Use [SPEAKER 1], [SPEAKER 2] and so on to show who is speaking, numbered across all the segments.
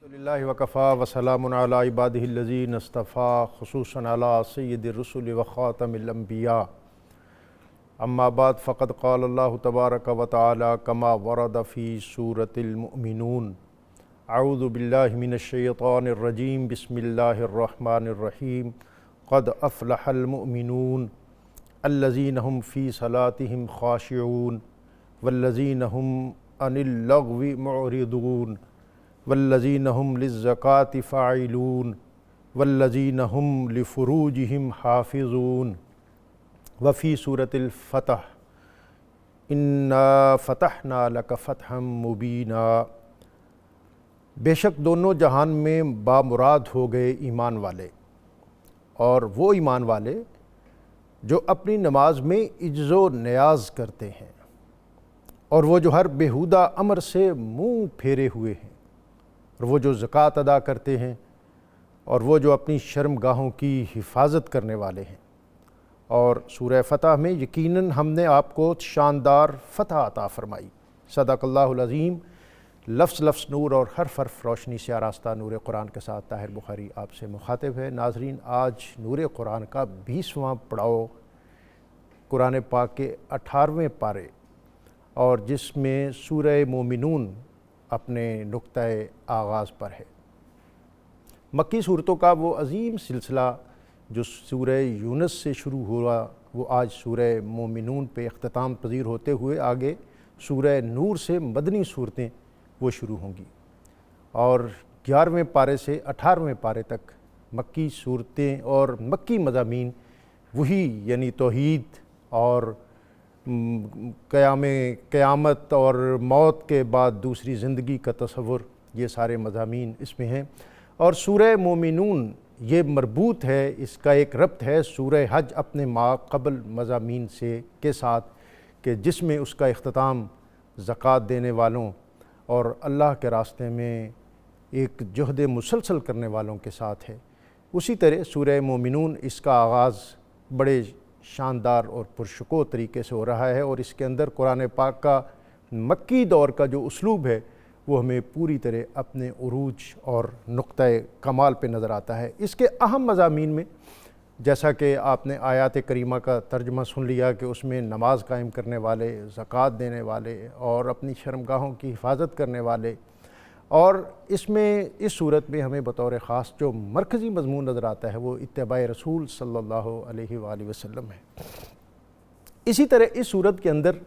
[SPEAKER 1] الحمدللہ وکفا وسلام علی عبادہ الذین اصطفیٰ خصوصاً علی سید الرسل وخاتم الانبیاء اما بعد فقد قال اللہ تبارک و تعالی کما ورد فی سورۃ المؤمنون اعوذ باللہ من الشیطان الرجیم بسم اللہ الرحمن الرحیم قد افلح المؤمنون الذین هم فی صلاتهم خاشعون والذین هم عن اللغو معرضون والذین هم للزکاة فاعلون والذین هم لفروجهم حافظون وفی سورۃ الفتح انا فتحنا لک فتحا مبینا۔ بے شک دونوں جہان میں بامراد ہو گئے ایمان والے، اور وہ ایمان والے جو اپنی نماز میں عجز و نیاز کرتے ہیں، اور وہ جو ہر بیہودہ امر سے منہ پھیرے ہوئے ہیں، اور وہ جو زکوٰۃ ادا کرتے ہیں، اور وہ جو اپنی شرمگاہوں کی حفاظت کرنے والے ہیں۔ اور سورہ فتح میں یقیناً ہم نے آپ کو شاندار فتح عطا فرمائی۔ صدق اللہ العظیم۔ لفظ لفظ نور اور حرف حرف روشنی سے آراستہ نور قرآن کے ساتھ طاہر بخاری آپ سے مخاطب ہے۔ ناظرین، آج نور قرآن کا 20واں پڑاؤ قرآن پاک کے 18ویں پارے، اور جس میں سورہ مومنون اپنے نقطۂ آغاز پر ہے۔ مکی صورتوں کا وہ عظیم سلسلہ جو سورہ یونس سے شروع ہوا، وہ آج سورہ مومنون پہ اختتام پذیر ہوتے ہوئے آگے سورہ نور سے مدنی صورتیں وہ شروع ہوں گی، اور 11ویں پارے سے 18ویں پارے تک مکی صورتیں اور مکی مضامین وہی، یعنی توحید اور قیامت اور موت کے بعد دوسری زندگی کا تصور، یہ سارے مضامین اس میں ہیں۔ اور سورہ مومنون یہ مربوط ہے، اس کا ایک ربط ہے سورہ حج اپنے ما قبل مضامین سے کے ساتھ، کہ جس میں اس کا اختتام زکوٰۃ دینے والوں اور اللہ کے راستے میں ایک جہد مسلسل کرنے والوں کے ساتھ ہے۔ اسی طرح سورہ مومنون اس کا آغاز بڑے شاندار اور پرشکوہ طریقے سے ہو رہا ہے، اور اس کے اندر قرآن پاک کا مکی دور کا جو اسلوب ہے وہ ہمیں پوری طرح اپنے عروج اور نقطۂ کمال پہ نظر آتا ہے۔ اس کے اہم مضامین میں جیسا کہ آپ نے آیات کریمہ کا ترجمہ سن لیا کہ اس میں نماز قائم کرنے والے، زکوٰۃ دینے والے، اور اپنی شرمگاہوں کی حفاظت کرنے والے، اور اس میں اس صورت میں ہمیں بطور خاص جو مرکزی مضمون نظر آتا ہے وہ اتباع رسول صلی اللہ علیہ وآلہ وسلم ہے۔ اسی طرح اس صورت کے اندر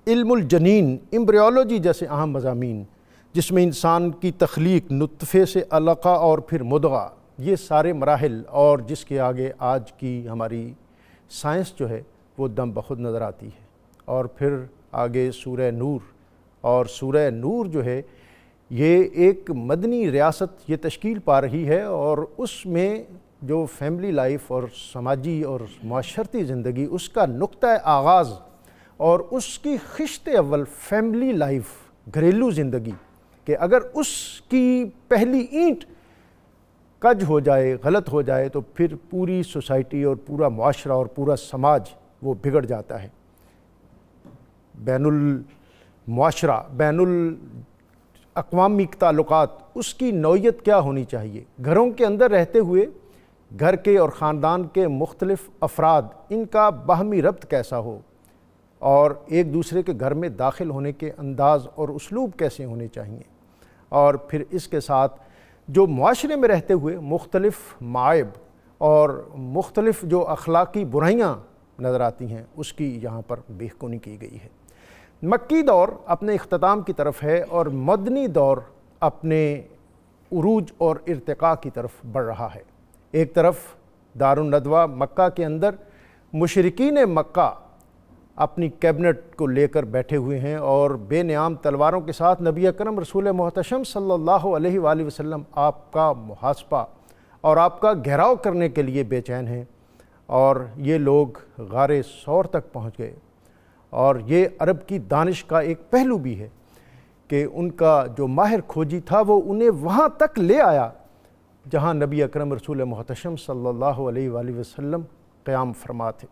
[SPEAKER 1] علم الجنین، ایمبریولوجی جیسے اہم مضامین، جس میں انسان کی تخلیق نطفے سے علقہ اور پھر مضغہ، یہ سارے مراحل، اور جس کے آگے آج کی ہماری سائنس جو ہے وہ دم بخود نظر آتی ہے۔ اور پھر آگے سورہ نور، اور سورہ نور جو ہے یہ ایک مدنی ریاست یہ تشکیل پا رہی ہے، اور اس میں جو فیملی لائف اور سماجی اور معاشرتی زندگی، اس کا نقطۂ آغاز اور اس کی خشت اول فیملی لائف، گھریلو زندگی، کہ اگر اس کی پہلی اینٹ کج ہو جائے، غلط ہو جائے، تو پھر پوری سوسائٹی اور پورا معاشرہ اور پورا سماج وہ بگڑ جاتا ہے۔ بین المعاشرہ، بین الاقوامی تعلقات، اس کی نوعیت کیا ہونی چاہیے؟ گھروں کے اندر رہتے ہوئے گھر کے اور خاندان کے مختلف افراد، ان کا باہمی ربط کیسا ہو، اور ایک دوسرے کے گھر میں داخل ہونے کے انداز اور اسلوب کیسے ہونے چاہیے، اور پھر اس کے ساتھ جو معاشرے میں رہتے ہوئے مختلف معائب اور مختلف جو اخلاقی برائیاں نظر آتی ہیں، اس کی یہاں پر بہکونی کی گئی ہے۔ مکی دور اپنے اختتام کی طرف ہے، اور مدنی دور اپنے عروج اور ارتقاء کی طرف بڑھ رہا ہے۔ ایک طرف دار الندوہ مکہ کے اندر مشرکین مکہ اپنی کیبنٹ کو لے کر بیٹھے ہوئے ہیں، اور بے نیام تلواروں کے ساتھ نبی اکرم رسول محتشم صلی اللہ علیہ وآلہ وسلم آپ کا محاسبہ اور آپ کا گھیراؤ کرنے کے لیے بے چین ہیں، اور یہ لوگ غار ثور تک پہنچ گئے۔ اور یہ عرب کی دانش کا ایک پہلو بھی ہے کہ ان کا جو ماہر کھوجی تھا وہ انہیں وہاں تک لے آیا جہاں نبی اکرم رسول محتشم صلی اللہ علیہ وآلہ وسلم قیام فرما تھے۔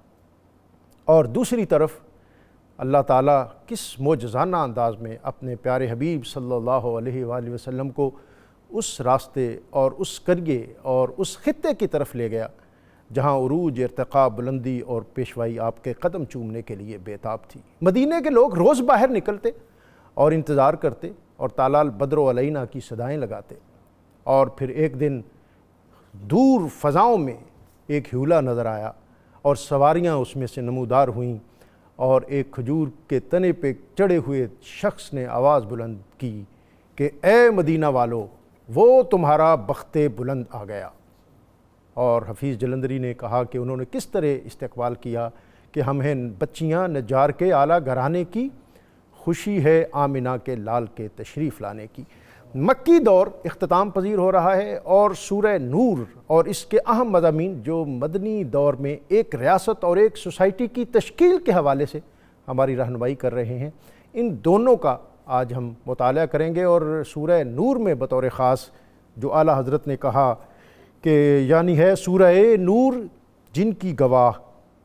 [SPEAKER 1] اور دوسری طرف اللہ تعالیٰ کس معجزانہ انداز میں اپنے پیارے حبیب صلی اللہ علیہ وآلہ وسلم کو اس راستے اور اس قریے اور اس خطے کی طرف لے گیا جہاں عروج، ارتقاء، بلندی اور پیشوائی آپ کے قدم چومنے کے لیے بےتاب تھی۔ مدینے کے لوگ روز باہر نکلتے اور انتظار کرتے اور تالال بدر و علینا کی صدائیں لگاتے، اور پھر ایک دن دور فضاؤں میں ایک حیولہ نظر آیا اور سواریاں اس میں سے نمودار ہوئیں، اور ایک کھجور کے تنے پہ چڑھے ہوئے شخص نے آواز بلند کی کہ اے مدینہ والو، وہ تمہارا بخت بلند آ گیا۔ اور حفیظ جلندری نے کہا کہ انہوں نے کس طرح استقبال کیا کہ ہم ہیں بچیاں نجار کے اعلیٰ گھرانے کی، خوشی ہے آمنہ کے لال کے تشریف لانے کی۔ مکی دور اختتام پذیر ہو رہا ہے، اور سورہ نور اور اس کے اہم مضامین جو مدنی دور میں ایک ریاست اور ایک سوسائٹی کی تشکیل کے حوالے سے ہماری رہنمائی کر رہے ہیں، ان دونوں کا آج ہم مطالعہ کریں گے۔ اور سورہ نور میں بطور خاص جو اعلیٰ حضرت نے کہا کہ یعنی ہے سورہ نور جن کی گواہ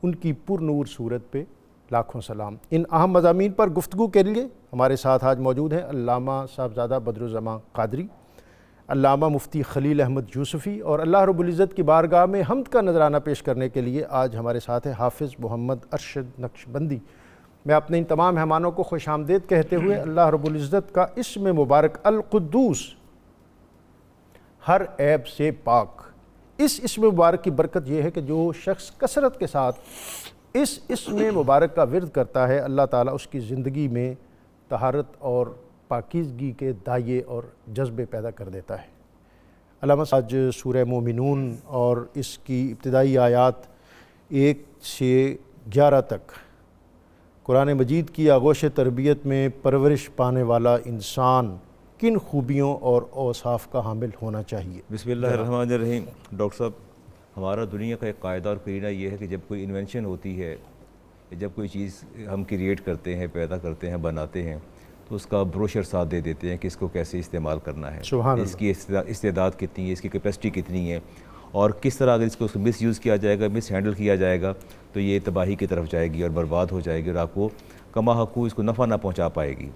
[SPEAKER 1] ان کی پر نور صورت پہ لاکھوں سلام۔ ان اہم مضامین پر گفتگو کے لیے ہمارے ساتھ آج موجود ہیں علامہ صاحبزادہ بدرالزماں قادری، علامہ مفتی خلیل احمد یوسفی، اور اللہ رب العزت کی بارگاہ میں حمد کا نذرانہ پیش کرنے کے لیے آج ہمارے ساتھ ہے حافظ محمد ارشد نقشبندی۔ میں اپنے ان تمام مہمانوں کو خوش آمدید کہتے ہوئے اللہ رب العزت کا اسم مبارک القدوس ہر عیب سے پاک، اس اسم مبارک کی برکت یہ ہے کہ جو شخص کثرت کے ساتھ اس اسم مبارک کا ورد کرتا ہے، اللہ تعالیٰ اس کی زندگی میں طہارت اور پاکیزگی کے دائیں اور جذبے پیدا کر دیتا ہے۔ علامہ آج سورہ مومنون اور اس کی ابتدائی آیات 1 سے 11 تک قرآن مجید کی آغوش تربیت میں پرورش پانے والا انسان کن خوبیوں اور اوصاف کا حامل ہونا چاہیے؟
[SPEAKER 2] بسم اللہ الرحمن الرحیم۔ ڈاکٹر صاحب، ہمارا دنیا کا ایک قاعدہ اور قرینہ یہ ہے کہ جب کوئی انوینشن ہوتی ہے، جب کوئی چیز ہم کریٹ کرتے ہیں، پیدا کرتے ہیں، بناتے ہیں، تو اس کا بروشر ساتھ دے دیتے ہیں کہ اس کو کیسے استعمال کرنا ہے، اس کی استعداد کتنی ہے، اس کی کیپیسٹی کتنی ہے، اور کس طرح اگر اس کو مس یوز کیا جائے گا، مس ہینڈل کیا جائے گا تو یہ تباہی کی طرف جائے گی اور برباد ہو جائے گی، اور آپ کو کما حقوق اس کو نفع نہ پہنچا پائے گی۔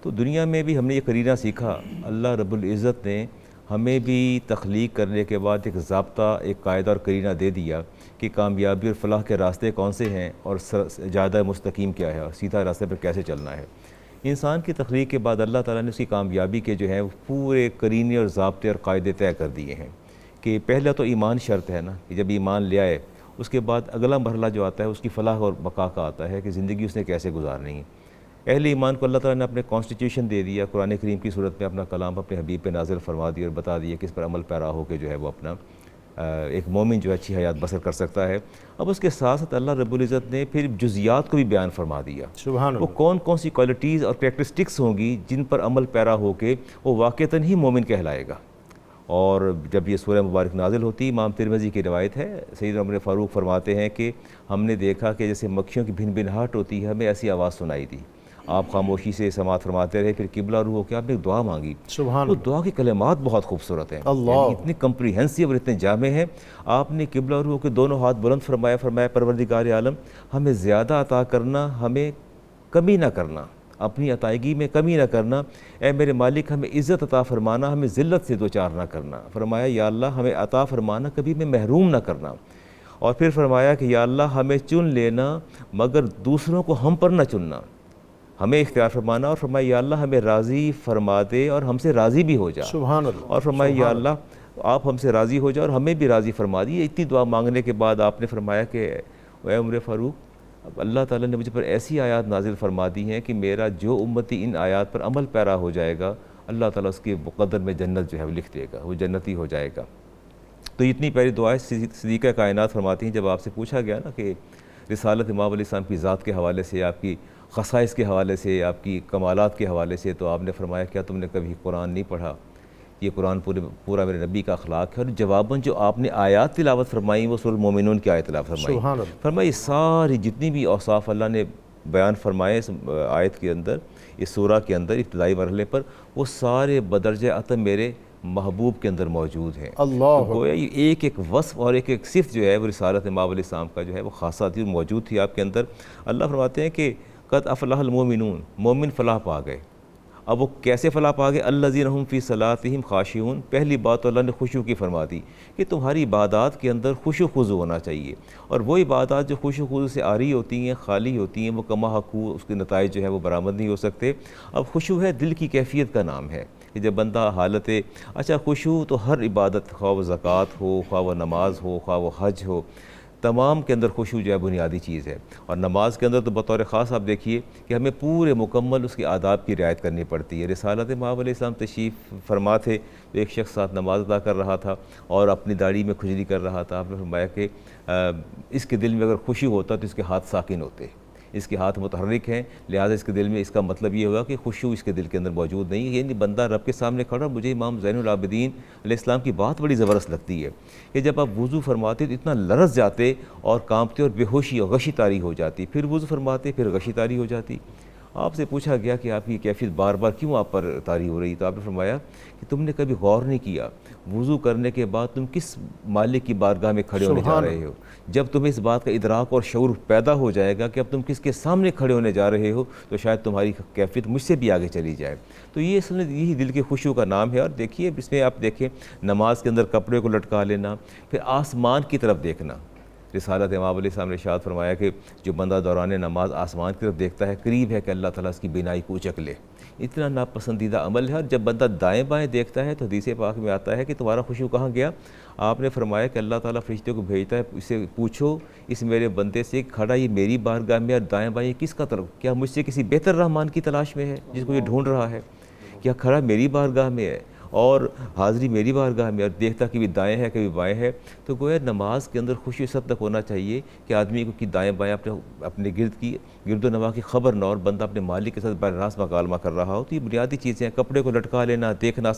[SPEAKER 2] تو دنیا میں بھی ہم نے یہ قرینہ سیکھا، اللہ رب العزت نے ہمیں بھی تخلیق کرنے کے بعد ایک ضابطہ، ایک قاعدہ اور قرینہ دے دیا کہ کامیابی اور فلاح کے راستے کون سے ہیں اور جادہ مستقیم کیا ہے اور سیدھا راستے پر کیسے چلنا ہے۔ انسان کی تخلیق کے بعد اللہ تعالیٰ نے اس کی کامیابی کے جو ہیں پورے قرینے اور ضابطے اور قاعدے طے کر دیے ہیں کہ پہلا تو ایمان شرط ہے نا، کہ جب ایمان لے آئے اس کے بعد اگلا مرحلہ جو آتا ہے اس کی فلاح اور بقا کا آتا ہے کہ زندگی اس نے کیسے گزارنی ہے۔ اہل ایمان کو اللہ تعالیٰ نے اپنے کانسٹیٹیوشن دے دیا، قرآن کریم کی صورت میں اپنا کلام اپنے حبیب پہ نازل فرما دیا اور بتا دیا کہ اس پر عمل پیرا ہو کے جو ہے وہ اپنا ایک مومن جو ہے اچھی حیات بسر کر سکتا ہے۔ اب اس کے ساتھ ساتھ اللہ رب العزت نے پھر جزیات کو بھی بیان فرما دیا،
[SPEAKER 1] سبحان
[SPEAKER 2] وہ
[SPEAKER 1] اللہ۔
[SPEAKER 2] کون کون سی کوالٹیز اور کریکٹرسٹکس ہوں گی جن پر عمل پیرا ہو کے وہ واقعتاً ہی مومن کہلائے گا۔ اور جب یہ سورہ مبارک نازل ہوتی، امام ترمذی کی روایت ہے، سیدنا عمر فاروق فرماتے ہیں کہ ہم نے دیکھا کہ جیسے مکھیوں کی بھن بھناہٹ ہوتی ہے، ہمیں ایسی آواز سنائی دی۔ آپ خاموشی سے سماعت فرماتے رہے، پھر قبلہ روح ہو کے آپ نے ایک دعا مانگی۔
[SPEAKER 1] سبحان
[SPEAKER 2] وہ دعا کے کلمات بہت خوبصورت ہیں، یعنی اتنے کمپریہنسو اور اتنے جامع ہیں۔ آپ نے قبلہ روح کے دونوں ہاتھ بلند فرمایا پروردگار عالم ہمیں زیادہ عطا کرنا، ہمیں کمی نہ کرنا، اپنی عطائیگی میں کمی نہ کرنا، اے میرے مالک ہمیں عزت عطا فرمانا، ہمیں ذلت سے دوچار نہ کرنا۔ فرمایا یا اللہ ہمیں عطا فرمانا، کبھی میں محروم نہ کرنا۔ اور پھر فرمایا کہ یا اللہ ہمیں چن لینا مگر دوسروں کو ہم پر نہ چننا، ہمیں اختیار فرمانا۔ اور فرمایا یا اللہ ہمیں راضی فرما دے اور ہم سے راضی بھی ہو جا۔
[SPEAKER 1] سبحان اللہ۔
[SPEAKER 2] اور فرمایا یا اللہ آپ ہم سے راضی ہو جا اور ہمیں بھی راضی فرما دی۔ اتنی دعا مانگنے کے بعد آپ نے فرمایا کہ اے عمر فاروق، اب اللہ تعالیٰ نے مجھے پر ایسی آیات نازل فرما دی ہیں کہ میرا جو امتی ان آیات پر عمل پیرا ہو جائے گا، اللہ تعالیٰ اس کے مقدر میں جنت جو ہے وہ لکھ دے گا، وہ جنتی ہو جائے گا۔ تو اتنی پیاری دعائیں صدیقہ کائنات فرماتی ہیں۔ جب آپ سے پوچھا گیا نا کہ رسالت امام علیہ السلام کی ذات کے حوالے سے، آپ کی خصائص کے حوالے سے، آپ کی کمالات کے حوالے سے، تو آپ نے فرمایا کیا تم نے کبھی قرآن نہیں پڑھا؟ یہ قرآن پورا میرے نبی کا اخلاق ہے۔ اور جواباً جو آپ نے آیات تلاوت فرمائیں وہ سورۃ المومنون کی آیت تلاوت فرمائی۔ فرمایا یہ ساری جتنی بھی اوصاف اللہ نے بیان فرمائے اس آیت کے اندر، اس سورہ کے اندر ابتدائی مرحلے پر، وہ سارے بدرجہ عطم میرے محبوب کے اندر موجود ہیں۔
[SPEAKER 1] اللہ
[SPEAKER 2] گویا یہ ایک ایک وصف اور ایک ایک صفت جو ہے وہ رسالت امام علیہ السلام کا جو ہے وہ خاصہ تھی، موجود تھی آپ کے اندر۔ اللہ فرماتے ہیں کہ قد افلح المومنون، مومن فلاح پا گئے۔ اب وہ کیسے فلاح پا گئے؟ الذین هم فی صلاتہم خاشعون. پہلی بات تو اللہ نے خشوع کی فرما دی کہ تمہاری عبادات کے اندر خشوع خضوع ہونا چاہیے، اور وہ عبادات جو خشوع خضوع سے عاری ہوتی ہیں، خالی ہوتی ہیں، وہ کما حقوق اس کے نتائج جو ہیں وہ برآمد نہیں ہو سکتے. اب خشوع ہے دل کی کیفیت کا نام ہے کہ جب بندہ حالت اچھا خشوع تو ہر عبادت، خواہ وہ زکوٰۃ ہو، خواہ وہ نماز ہو، خواہ وہ حج ہو، تمام کے اندر خشوع جو ہے بنیادی چیز ہے. اور نماز کے اندر تو بطور خاص آپ دیکھیے کہ ہمیں پورے مکمل اس کے آداب کی رعایت کرنی پڑتی ہے. رسالت مآب علیہ السلام تشریف فرما تھے، ایک شخص ساتھ نماز ادا کر رہا تھا اور اپنی داڑھی میں کھجلی کر رہا تھا. آپ نے فرمایا کہ اس کے دل میں اگر خشوع ہوتا تو اس کے ہاتھ ساکن ہوتے، اس کے ہاتھ متحرک ہیں، لہٰذا اس کے دل میں، اس کا مطلب یہ ہوگا کہ خشوع اس کے دل کے اندر موجود نہیں ہے. یعنی بندہ رب کے سامنے کھڑا. مجھے امام زین العابدین علیہ السلام کی بات بڑی زبردست لگتی ہے کہ جب آپ وضو فرماتے تو اتنا لرز جاتے اور کانپتے اور بے ہوشی اور غشی طاری ہو جاتی، پھر وضو فرماتے پھر غشی طاری ہو جاتی. آپ سے پوچھا گیا کہ آپ کی کیفیت بار بار کیوں آپ پر طاری ہو رہی؟ تو آپ نے فرمایا کہ تم نے کبھی غور نہیں کیا وضو کرنے کے بعد تم کس مالک کی بارگاہ میں کھڑے ہونے جا رہے ہو. جب تمہیں اس بات کا ادراک اور شعور پیدا ہو جائے گا کہ اب تم کس کے سامنے کھڑے ہونے جا رہے ہو تو شاید تمہاری کیفیت مجھ سے بھی آگے چلی جائے. تو یہ اصل میں یہی دل کے خشوع کا نام ہے. اور دیکھیے اس میں آپ دیکھیں نماز کے اندر کپڑے کو لٹکا لینا، پھر آسمان کی طرف دیکھنا. رسالت امام علیہ السلام نے ارشاد فرمایا کہ جو بندہ دوران نماز آسمان کی طرف دیکھتا ہے قریب ہے کہ اللہ تعالیٰ اس کی بینائی کو اچک لے. اتنا ناپسندیدہ عمل ہے. اور جب بندہ دائیں بائیں دیکھتا ہے تو حدیث پاک میں آتا ہے کہ تمہارا خشوع کہاں گیا؟ آپ نے فرمایا کہ اللہ تعالیٰ فرشتے کو بھیجتا ہے، اسے پوچھو اس میرے بندے سے کھڑا یہ میری بارگاہ میں اور دائیں بائیں کس کا طرف؟ کیا مجھ سے کسی بہتر رحمان کی تلاش میں ہے جس کو یہ ڈھونڈ رہا ہے؟ کیا کھڑا میری بارگاہ میں ہے اور حاضری میری بارگاہ میں اور دیکھتا کبھی دائیں ہے کبھی بائیں ہے؟ تو گویا نماز کے اندر خشوع اس حد تک ہونا چاہیے کہ آدمی کو کہ دائیں بائیں اپنے گرد و نواح کی خبر نہ، اور بندہ اپنے مالک کے ساتھ براہ راست مکالمہ کر رہا ہو. تو یہ بنیادی چیزیں ہیں. کپڑے کو لٹکا لینا، دیکھنا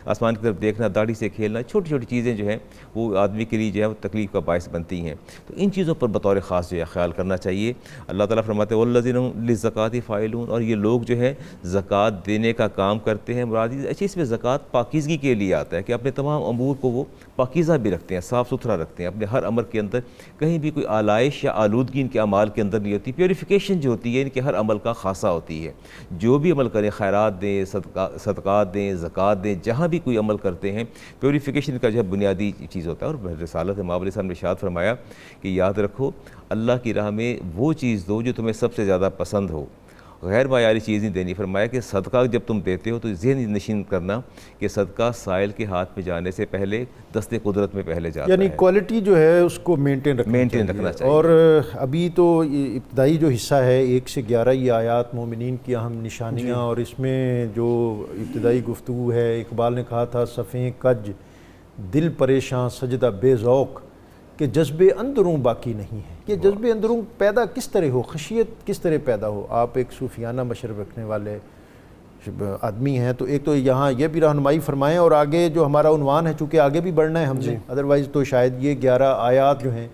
[SPEAKER 2] آسمان کی طرف دیکھنا، داڑھی سے کھیلنا، چھوٹی چھوٹی چیزیں جو ہیں وہ آدمی کے لیے جو ہے وہ تکلیف کا باعث بنتی ہیں. تو ان چیزوں پر بطور خاص جو ہے خیال کرنا چاہیے. اللہ تعالیٰ فرماتے ہیں والذین هم للزکاۃ فاعلون، اور یہ لوگ جو ہیں زکوٰۃ دینے کا کام کرتے ہیں. مراد اچھا اس میں زکوٰۃ پاکیزگی کے لیے آتا ہے کہ اپنے تمام امور کو وہ پاکیزہ بھی رکھتے ہیں، صاف ستھرا رکھتے ہیں. اپنے ہر امر کے اندر کہیں بھی کوئی آلائش یا آلودگی ان کے اعمال کے اندر نہیں ہوتی. پیوریفیکیشن جو ہوتی ہے ان کے ہر عمل کا خاصہ ہوتی ہے. جو بھی عمل کریں، خیرات دیں، صدقات دیں، زکوٰۃ دیں، جہاں بھی کوئی عمل کرتے ہیں پیوریفیکیشن کا جو ہے بنیادی چیز ہوتا ہے. اور رسالت امام علیہ السلام نے ارشاد فرمایا کہ یاد رکھو اللہ کی راہ میں وہ چیز دو جو تمہیں سب سے زیادہ پسند ہو، غیر معیاری چیز نہیں دینی. فرمایا کہ صدقہ جب تم دیتے ہو تو ذہن نشین کرنا کہ صدقہ سائل کے ہاتھ میں جانے سے پہلے دست قدرت میں پہلے جاتا ہے.
[SPEAKER 1] یعنی کوالٹی جو ہے اس کو مینٹین رکھنا چاہیے. اور ابھی تو ابتدائی جو حصہ ہے 1 سے 11 یہ آیات مومنین کی اہم نشانیاں، اور اس میں جو ابتدائی گفتگو ہے اقبال نے کہا تھا صفیں کج دل پریشاں سجدہ بے ذوق کہ جذبے اندروں باقی نہیں ہے. یہ جذبے اندروں پیدا کس طرح ہو، خشیت کس طرح پیدا ہو؟ آپ ایک صوفیانہ مشرب رکھنے والے آدمی ہیں، تو ایک تو یہاں یہ بھی رہنمائی فرمائیں، اور آگے جو ہمارا عنوان ہے چونکہ آگے بھی بڑھنا ہے ہم نے، ادروائز تو شاید یہ 11 آیات جو ہیں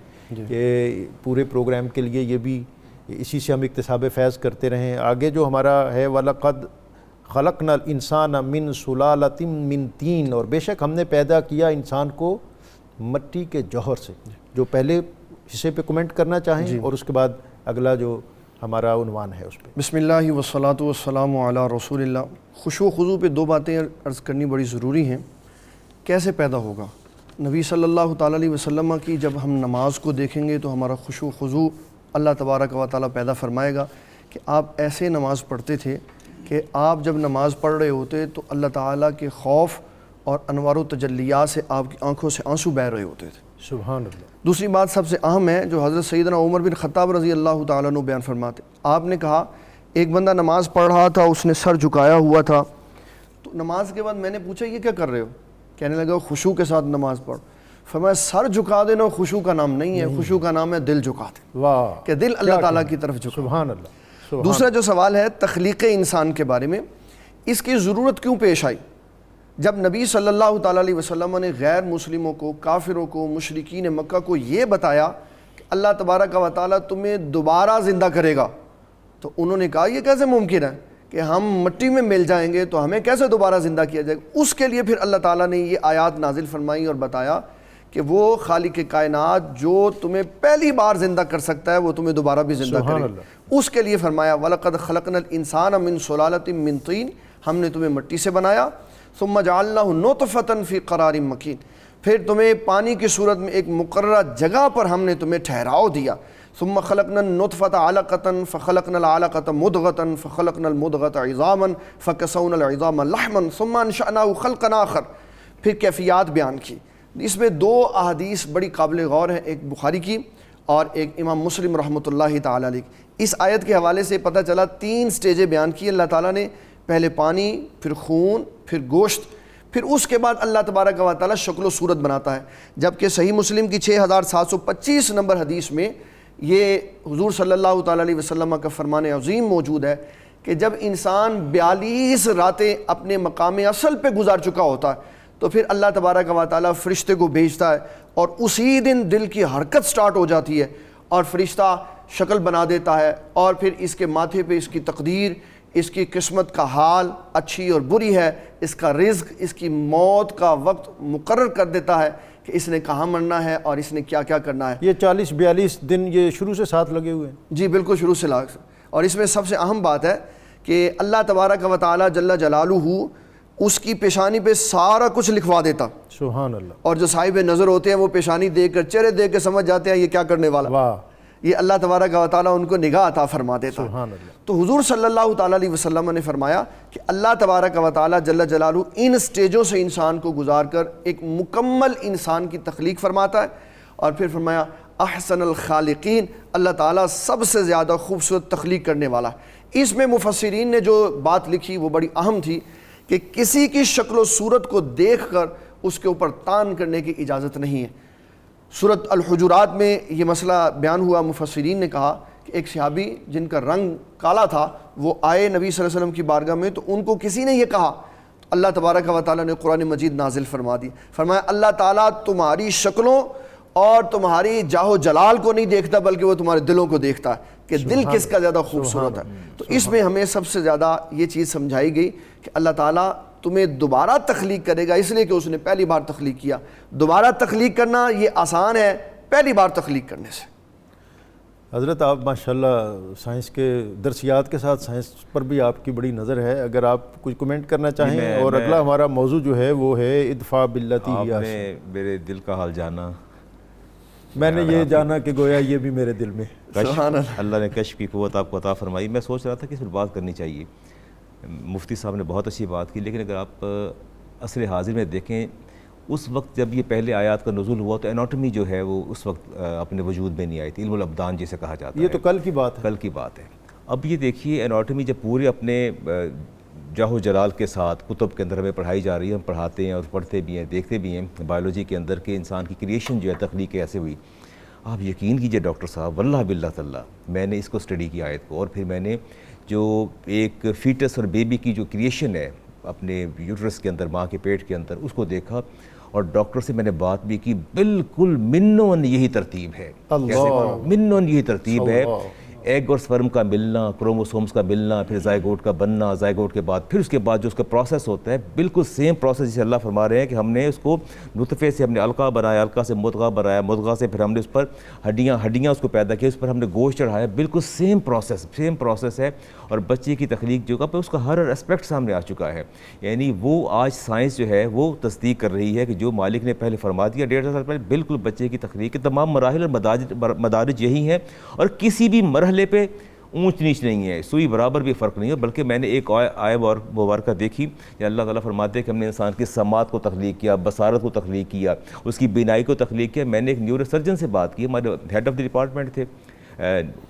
[SPEAKER 1] کہ پورے پروگرام کے لیے یہ بھی اسی سے ہم اکتساب فیض کرتے رہیں. آگے جو ہمارا ہے وَلَقَدْ خَلَقْنَا الْإِنسَانَ مِنْ سُلَالَةٍ مِنْ طِين، اور بے شک ہم نے پیدا کیا انسان کو مٹی کے جوہر سے. جو پہلے حصے پہ کمنٹ کرنا چاہیں اور اس کے بعد اگلا جو ہمارا عنوان ہے اس پہ.
[SPEAKER 3] بسم اللہ والصلاۃ والسلام علی رسول اللہ. خشوع و خضوع پہ 2 باتیں عرض کرنی بڑی ضروری ہیں. کیسے پیدا ہوگا؟ نبی صلی اللہ تعالیٰ علیہ وسلم کی جب ہم نماز کو دیکھیں گے تو ہمارا خشوع و خضوع اللہ تبارک و تعالیٰ پیدا فرمائے گا کہ آپ ایسے نماز پڑھتے تھے کہ آپ جب نماز پڑھ رہے ہوتے تو اللہ تعالیٰ کے خوف اور انوار و تجلیات سے آپ کی آنکھوں سے آنسو بہہ رہے ہوتے تھے.
[SPEAKER 1] سبحان اللہ.
[SPEAKER 3] دوسری بات سب سے اہم ہے جو حضرت سیدنا عمر بن خطاب رضی اللہ تعالیٰ عنہ بیان فرماتے. آپ نے کہا ایک بندہ نماز پڑھ رہا تھا، اس نے سر جھکایا ہوا تھا، تو نماز کے بعد میں نے پوچھا یہ کیا کر رہے ہو؟ کہنے لگا خشوع کے ساتھ نماز پڑھ. فرمایا سر جھکا دینا خشوع کا نام نہیں ہے، خشوع کا نام ہے دل جھکا دینا.
[SPEAKER 1] واہ،
[SPEAKER 3] کہ دل اللہ تعالیٰ کی طرف جھکا.
[SPEAKER 1] سبحان اللہ.
[SPEAKER 3] دوسرا جو سوال ہے تخلیق انسان کے بارے میں، اس کی ضرورت کیوں پیش آئی؟ جب نبی صلی اللہ تعالیٰ علیہ وسلم نے غیر مسلموں کو، کافروں کو، مشرکین مکہ کو یہ بتایا کہ اللہ تبارک و تعالیٰ تمہیں دوبارہ زندہ کرے گا، تو انہوں نے کہا یہ کیسے ممکن ہے کہ ہم مٹی میں مل جائیں گے تو ہمیں کیسے دوبارہ زندہ کیا جائے گا؟ اس کے لیے پھر اللہ تعالیٰ نے یہ آیات نازل فرمائی اور بتایا کہ وہ خالق کائنات جو تمہیں پہلی بار زندہ کر سکتا ہے وہ تمہیں دوبارہ بھی زندہ کرے. اس کے لیے فرمایا وَلَقَدْ خَلَقْنَا الْإِنسَانَ مِنْ سُلَالَةٍ مِنْ طِين، ہم نے تمہیں مٹی سے بنایا، ثم جعلناہ نطفۃ فی قرار مکین، پھر تمہیں پانی کی صورت میں ایک مقررہ جگہ پر ہم نے تمہیں ٹھہراؤ دیا، ثم خلقنا النطفۃ علقۃ فخلقنا العلقۃ مضغۃ فخلقنا المضغۃ عظاما فکسونا العظام لحما ثم انشأناہ خلقا آخر، پھر کیفیات بیان کی۔ اس میں دو احادیث بڑی قابل غور ہیں، ایک بخاری کی اور ایک امام مسلم رحمۃ اللہ تعالیٰ علیہ۔ اس آیت کے حوالے سے پتہ چلا 3 سٹیجیں بیان کی اللہ تعالیٰ نے، پہلے پانی، پھر خون، پھر گوشت، پھر اس کے بعد اللہ تبارک و تعالیٰ شکل و صورت بناتا ہے۔ جبکہ صحیح مسلم کی 6725 نمبر حدیث میں یہ حضور صلی اللہ تعالیٰ علیہ وسلم کا فرمان عظیم موجود ہے کہ جب انسان 42 راتیں اپنے مقام اصل پہ گزار چکا ہوتا ہے تو پھر اللہ تبارک و تعالیٰ فرشتے کو بھیجتا ہے اور اسی دن دل کی حرکت سٹارٹ ہو جاتی ہے اور فرشتہ شکل بنا دیتا ہے، اور پھر اس کے ماتھے پہ اس کی تقدیر، اس کی قسمت کا حال اچھی اور بری ہے، اس کا رزق، اس کی موت کا وقت مقرر کر دیتا ہے کہ اس نے کہاں مرنا ہے اور اس نے کیا کیا کرنا ہے۔
[SPEAKER 1] یہ 40-42 دن یہ شروع سے ساتھ لگے ہوئے ہیں؟
[SPEAKER 3] جی بالکل شروع سے لاگ، اور اس میں سب سے اہم بات ہے کہ اللہ تبارک و تعالیٰ جل جلالہ اس کی پیشانی پہ سارا کچھ لکھوا دیتا،
[SPEAKER 1] سبحان اللہ۔
[SPEAKER 3] اور جو صاحب نظر ہوتے ہیں وہ پیشانی دیکھ کر، چہرے دیکھ کے سمجھ جاتے ہیں یہ کیا کرنے والا،
[SPEAKER 1] واہ،
[SPEAKER 3] یہ اللہ تبارک و تعالیٰ ان کو نگاہ عطا فرما دیتا۔
[SPEAKER 1] سبحان اللہ۔
[SPEAKER 3] تو حضور صلی اللہ تعالیٰ علیہ وسلم نے فرمایا کہ اللہ تبارک و تعالیٰ جل جلالہ ان سٹیجوں سے انسان کو گزار کر ایک مکمل انسان کی تخلیق فرماتا ہے، اور پھر فرمایا احسن الخالقین، اللہ تعالیٰ سب سے زیادہ خوبصورت تخلیق کرنے والا ہے۔ اس میں مفسرین نے جو بات لکھی وہ بڑی اہم تھی کہ کسی کی شکل و صورت کو دیکھ کر اس کے اوپر تان کرنے کی اجازت نہیں ہے۔ سورۃ الحجرات میں یہ مسئلہ بیان ہوا، مفسرین نے کہا کہ ایک صحابی جن کا رنگ کالا تھا وہ آئے نبی صلی اللہ علیہ وسلم کی بارگاہ میں، تو ان کو کسی نے یہ کہا، تو اللہ تبارک و تعالیٰ نے قرآن مجید نازل فرما دی، فرمایا اللہ تعالیٰ تمہاری شکلوں اور تمہاری جاہ و جلال کو نہیں دیکھتا بلکہ وہ تمہارے دلوں کو دیکھتا ہے کہ دل کس کا زیادہ خوبصورت ہے۔ تو اس میں ہمیں سب سے زیادہ یہ چیز سمجھائی گئی کہ اللہ تعالیٰ تمہیں دوبارہ تخلیق کرے گا، اس لیے کہ اس نے پہلی بار تخلیق کیا۔ دوبارہ تخلیق کرنا یہ آسان ہے پہلی بار تخلیق کرنے سے۔
[SPEAKER 1] حضرت آپ ماشاءاللہ سائنس کے درسیات کے ساتھ سائنس پر بھی آپ کی بڑی نظر ہے، اگر آپ کچھ کمنٹ کرنا چاہیں۔ اور اگلا ہمارا موضوع جو ہے وہ ہے ادفع باللتی ہی احسن۔
[SPEAKER 2] آپ نے میرے دل کا حال جانا،
[SPEAKER 1] میں نے یہ جانا کہ گویا یہ بھی میرے دل میں۔
[SPEAKER 2] اللہ نے کشف کی قوت آپ کو عطا فرمائی۔ میں سوچ رہا تھا کہ اس پر بات کرنی چاہیے، مفتی صاحب نے بہت اچھی بات کی، لیکن اگر آپ عصر حاضر میں دیکھیں اس وقت جب یہ پہلے آیات کا نزول ہوا تو اناٹمی جو ہے وہ اس وقت اپنے وجود میں نہیں آئی تھی، علم الابدان جسے کہا جاتا ہے،
[SPEAKER 1] یہ تو کل کی بات ہے،
[SPEAKER 2] کل کی بات ہے۔ اب یہ دیکھیے اناٹمی جب پورے اپنے جاہ و جلال کے ساتھ کتب کے اندر ہمیں پڑھائی جا رہی ہے، ہم پڑھاتے ہیں اور پڑھتے بھی ہیں، دیکھتے بھی ہیں بایولوجی کے اندر کہ انسان کی کریشن جو ہے تخلیق کیسے ہوئی۔ آپ یقین کیجئے ڈاکٹر صاحب، واللہ باللہ تعالیٰ میں نے اس کو اسٹڈی کی آیت کو، اور پھر میں نے جو ایک فیٹس اور بیبی کی جو کریشن ہے اپنے یوٹرس کے اندر، ماں کے پیٹ کے اندر، اس کو دیکھا، اور ڈاکٹر سے میں نے بات بھی کی، بالکل منون یہی ترتیب ہے، منون یہی ترتیب ہے، ایگ اور سپرم کا ملنا، کروموسومز کا ملنا، پھر زائگوٹ کا بننا، زائگوٹ کے بعد پھر اس کے بعد جو اس کا پروسیس ہوتا ہے بالکل سیم پروسیس جسے اللہ فرما رہے ہیں کہ ہم نے اس کو نطفے سے ہم نے علقہ بنایا، علقہ سے مدغہ بنایا، مدغہ سے پھر ہم نے اس پر ہڈیاں اس کو پیدا کیا، اس پر ہم نے گوشت چڑھایا، بالکل سیم پروسیس ہے، اور بچے کی تخلیق جو کا اس کا ہر اسپیکٹ سامنے آ چکا ہے۔ یعنی وہ آج سائنس جو ہے وہ تصدیق کر رہی ہے کہ جو مالک نے پہلے فرما دیا 1.5 سال پہلے، بالکل بچے کی تخلیق کے تمام مراحل اور مدارج یہی ہیں، اور کسی بھی مرحلے پہ اونچ نیچ نہیں ہے، سوئی برابر بھی فرق نہیں ہے۔ بلکہ میں نے ایک آیت اور مبارکہ دیکھی کہ اللہ تعالیٰ فرماتے ہیں کہ ہم نے انسان کی سماعت کو تخلیق کیا، بصارت کو تخلیق کیا، اس کی بینائی کو تخلیق کیا۔ میں نے ایک نیورو سرجن سے بات کی، ہمارے ہیڈ آف دی ڈپارٹمنٹ تھے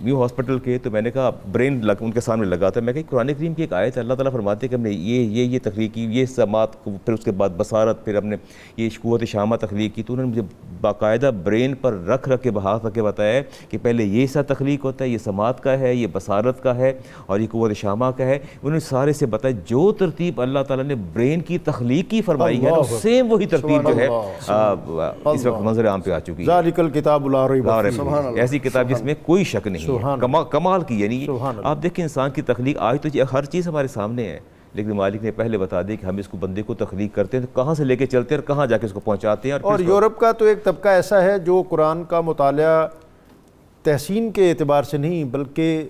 [SPEAKER 2] نیو ہاسپٹل کے، تو میں نے کہا برین ان کے سامنے لگا تھا، میں کہا قرآن کریم کی ایک آیت ہے، اللہ تعالیٰ فرماتے ہیں کہ ہم نے یہ تخلیق کی، یہ سماعت، پھر اس کے بعد بصارت، پھر ہم نے یہ قوت شامہ تخلیق کی۔ تو انہوں نے مجھے باقاعدہ برین پر رکھ کے ہاتھ رکھ کے بتایا ہے کہ پہلے یہ سا تخلیق ہوتا ہے، یہ سماعت کا ہے، یہ بصارت کا ہے، اور یہ قوت شامہ کا ہے۔ انہوں نے سارے سے بتایا جو ترتیب اللہ تعالیٰ نے برین کی تخلیق کی فرمائی ہے، سیم وہی ترتیب جو ہے اس وقت منظر عام پہ آ چکی ہے۔
[SPEAKER 1] ذالک الکتاب لا ریب فیہ،
[SPEAKER 2] ایسی کتاب جس میں کوئی شک نہیں ہے، کمال کی۔ یعنی آپ دیکھیں انسان کی تخلیق آج تو ہر چیز ہمارے سامنے ہے، لیکن مالک نے پہلے بتا دی کہ ہم اس کو بندے کو تخلیق کرتے ہیں تو کہاں سے لے کے چلتے ہیں اور کہاں جا کے اس کو پہنچاتے ہیں۔
[SPEAKER 1] اور یورپ کا تو ایک طبقہ ایسا ہے جو قرآن کا مطالعہ تحسین کے اعتبار سے نہیں بلکہ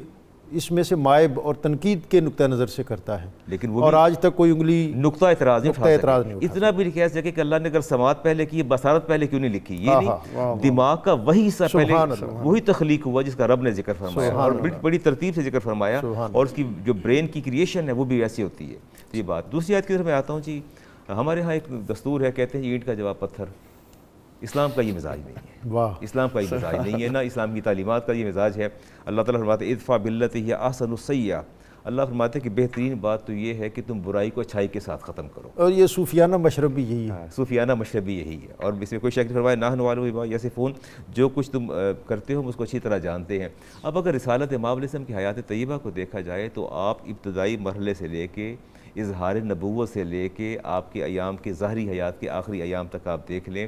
[SPEAKER 1] اس میں سے مائب اور تنقید کے نقطہ نظر سے کرتا ہے،
[SPEAKER 2] لیکن وہ
[SPEAKER 1] اور آج تک کوئی انگلی
[SPEAKER 2] نقطہ اعتراض نہیں
[SPEAKER 1] اعتراض نہیں
[SPEAKER 2] اٹھا سکے۔ اتنا بھی لکھا ہے کہ اللہ نے اگر سماعت پہلے کی بصارت پہلے کیوں نہیں لکھی، یہ نہیں دماغ کا وہی حصہ پہلے وہی تخلیق ہوا جس کا رب نے ذکر فرمایا اور بڑی ترتیب سے ذکر فرمایا، اور اس کی جو برین کی کریشن ہے وہ بھی ایسی ہوتی ہے۔ یہ بات دوسری آیت کی طرف میں آتا ہوں جی، ہمارے ہاں ایک دستور ہے، کہتے ہیں اینٹ کا جواب پتھر۔ اسلام کا یہ مزاج نہیں ہے،
[SPEAKER 1] واہ،
[SPEAKER 2] اسلام کا یہ مزاج نہیں ہے، نہ اسلام کی تعلیمات کا یہ مزاج ہے۔ اللہ تعالیٰ فرماتے ہیں ادفع باللتی ہی احسن السیئۃ، اللہ فرماتے ہیں کہ بہترین بات تو یہ ہے کہ تم برائی کو اچھائی کے ساتھ ختم کرو،
[SPEAKER 1] اور یہ صوفیانہ مشرب بھی یہی ہے۔
[SPEAKER 2] صوفیانہ مشرب بھی یہی ہے، اور اس میں کوئی شک نہیں فرمایا نحن والو بما یصفون، جو کچھ تم کرتے ہو ہم اس کو اچھی طرح جانتے ہیں۔ اب اگر رسالت امام علیہ السلام کی حیات طیبہ کو دیکھا جائے تو آپ ابتدائی مرحلے سے لے کے اظہار نبوت سے لے کے آپ کے ایام کے ظاہری حیات کے آخری ایام تک آپ دیکھ لیں،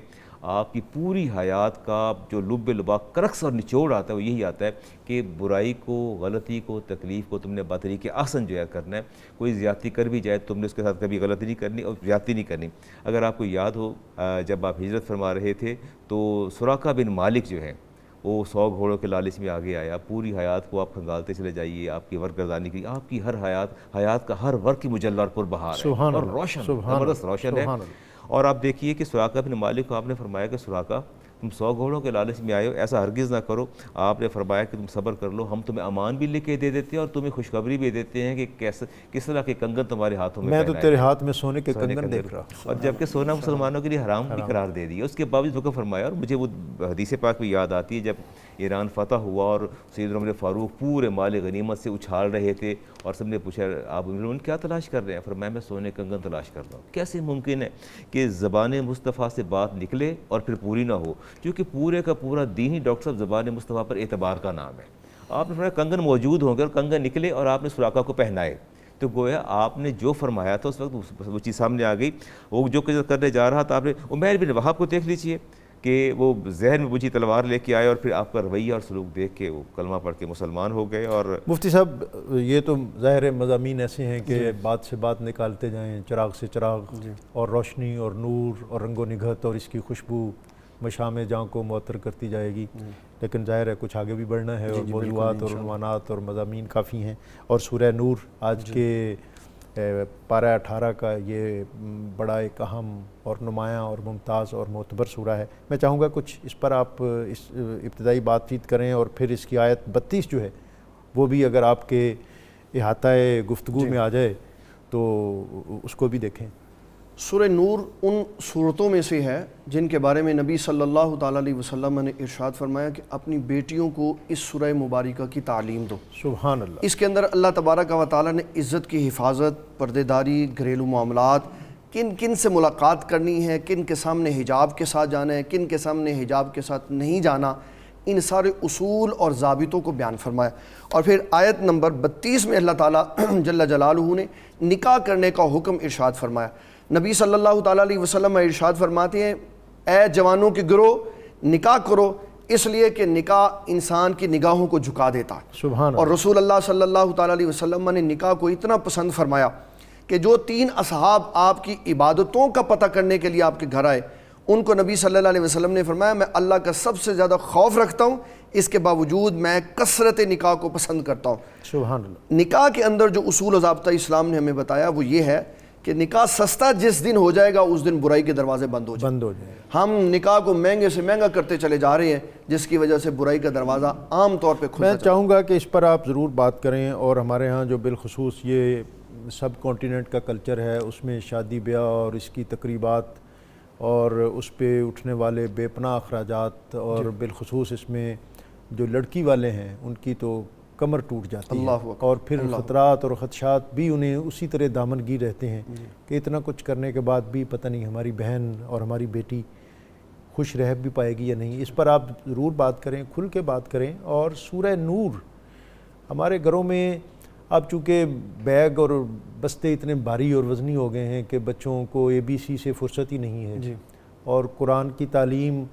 [SPEAKER 2] آپ کی پوری حیات کا جو لب لبا کرکس اور نچوڑ آتا ہے وہ یہی آتا ہے کہ برائی کو، غلطی کو، تکلیف کو تم نے بطریق احسن جو ہے کرنا ہے۔ کوئی زیادتی کر بھی جائے تم نے اس کے ساتھ کبھی غلطی نہیں کرنی اور زیادتی نہیں کرنی۔ اگر آپ کو یاد ہو جب آپ ہجرت فرما رہے تھے تو سراقہ بن مالک جو ہے وہ 100 گھوڑوں کے لالچ میں آگے آیا، پوری حیات کو آپ کھنگالتے چلے جائیے، آپ کی ورگردانی کی، آپ کی ہر حیات کا ہر ورق کی مجلہ اور پربہار ہے اور روشن، زبردست روشن ہے۔ اور آپ دیکھیے کہ سراقہ بن مالک کو آپ نے فرمایا کہ سراقہ تم 100 گھوڑوں کے لالچ میں آئے ہو، ایسا ہرگز نہ کرو۔ آپ نے فرمایا کہ تم صبر کر لو، ہم تمہیں امان بھی لے کے دے دیتے ہیں اور تمہیں خوشخبری بھی دیتے ہیں کہ کس طرح کے کنگن تمہارے ہاتھوں میں
[SPEAKER 1] تو تیرے ہاتھ میں سونے کے کنگن دیکھ رہا ہوں،
[SPEAKER 2] اور جبکہ سونا مسلمانوں کے لیے حرام بھی قرار دے دیا، اس کے باوجود حکم فرمایا۔ اور مجھے وہ حدیث پاک بھی یاد آتی ہے جب ایران فتح ہوا اور سیدنا عمر فاروق پورے مال غنیمت سے اچھال رہے تھے اور سب نے پوچھا آپ امیر کیا تلاش کر رہے ہیں؟ فرمایا میں سونے کنگن تلاش کر رہا ہوں۔ کیسے ممکن ہے کہ زبان مصطفیٰ سے بات نکلے اور پھر پوری نہ ہو؟ کیونکہ پورے کا پورا دین ہی ڈاکٹر صاحب زبان مصطفیٰ پر اعتبار کا نام ہے۔ آپ نے فرمایا کنگن موجود ہوں گے اور کنگن نکلے اور آپ نے سراقہ کو پہنائے، تو گویا آپ نے جو فرمایا تھا اس وقت وہ چیز سامنے آ گئی۔ وہ جو کرنے جا رہا تھا، آپ نے عمیر بن وہاب کو دیکھ لیجیے کہ وہ ذہن میں بجھی تلوار لے کے آئے اور پھر آپ کا رویہ اور سلوک دیکھ کے وہ کلمہ پڑھ کے مسلمان ہو گئے۔ اور
[SPEAKER 1] مفتی صاحب یہ تو ظاہر مضامین ایسے ہیں کہ بات سے بات نکالتے جائیں، چراغ سے چراغ، اور روشنی اور نور اور رنگ و نگہت اور اس کی خوشبو مشام جاں کو معطر کرتی جائے گی، لیکن ظاہر ہے کچھ آگے بھی بڑھنا ہے اور موضوعات اور عنوانات اور مضامین کافی ہیں۔ اور سورہ نور آج کے پارہ 18 کا یہ بڑا ایک اہم اور نمایاں اور ممتاز اور معتبر سورہ ہے۔ میں چاہوں گا کچھ اس پر آپ اس ابتدائی بات چیت کریں، اور پھر اس کی آیت 32 جو ہے وہ بھی اگر آپ کے احاطہ گفتگو میں آ جائے تو اس کو بھی دیکھیں۔
[SPEAKER 3] سورہ نور ان صورتوں میں سے ہے جن کے بارے میں نبی صلی اللہ تعالیٰ علیہ وسلم نے ارشاد فرمایا کہ اپنی بیٹیوں کو اس سورہ مبارکہ کی تعلیم دو۔
[SPEAKER 1] سبحان اللہ۔
[SPEAKER 3] اس کے اندر اللہ تبارک و تعالیٰ نے عزت کی حفاظت، پردے داری، گھریلو معاملات، کن کن سے ملاقات کرنی ہے، کن کے سامنے حجاب کے ساتھ جانا ہے، کن کے سامنے حجاب کے ساتھ نہیں جانا، ان سارے اصول اور ضابطوں کو بیان فرمایا۔ اور پھر آیت نمبر 32 میں اللہ تعالیٰ جل جلالہ نے نکاح کرنے کا حکم ارشاد فرمایا۔ نبی صلی اللہ تعالیٰ علیہ وسلم ارشاد فرماتے ہیں اے جوانوں کے گروہ نکاح کرو، اس لیے کہ نکاح انسان کی نگاہوں کو جھکا دیتا ہے۔
[SPEAKER 1] سبحان اللہ۔
[SPEAKER 3] اور رسول اللہ صلی اللہ تعالیٰ علیہ وسلم نے نکاح کو اتنا پسند فرمایا کہ جو 3 اصحاب آپ کی عبادتوں کا پتہ کرنے کے لیے آپ کے گھر آئے، ان کو نبی صلی اللہ علیہ وسلم نے فرمایا میں اللہ کا سب سے زیادہ خوف رکھتا ہوں، اس کے باوجود میں کثرت نکاح کو پسند کرتا ہوں۔
[SPEAKER 1] سبحان اللہ۔
[SPEAKER 3] نکاح کے اندر جو اصول و ضابطہ اسلام نے ہمیں بتایا وہ یہ ہے کہ نکاح سستا جس دن ہو جائے گا اس دن برائی کے دروازے بند ہو جائیں۔ ہم نکاح کو مہنگے سے مہنگا کرتے چلے جا رہے ہیں جس کی وجہ سے برائی کا دروازہ عام طور پہ کھلتا ہے۔
[SPEAKER 1] میں چاہوں گا کہ اس پر آپ ضرور بات کریں، اور ہمارے ہاں جو بالخصوص یہ سب کانٹیننٹ کا کلچر ہے اس میں شادی بیاہ اور اس کی تقریبات اور اس پہ اٹھنے والے بے پناہ اخراجات، اور بالخصوص اس میں جو لڑکی والے ہیں ان کی تو کمر ٹوٹ جاتی ہے، اور پھر خطرات اور خدشات بھی انہیں اسی طرح دامنگیر رہتے ہیں کہ اتنا کچھ کرنے کے بعد بھی پتہ نہیں ہماری بہن اور ہماری بیٹی خوش رہ بھی پائے گی یا نہیں۔ اس پر آپ ضرور بات کریں، کھل کے بات کریں۔ اور سورہ نور ہمارے گھروں میں اب چونکہ بیگ اور بستے اتنے بھاری اور وزنی ہو گئے ہیں کہ بچوں کو ABC سے فرصت ہی نہیں ہے، اور قرآن کی تعلیم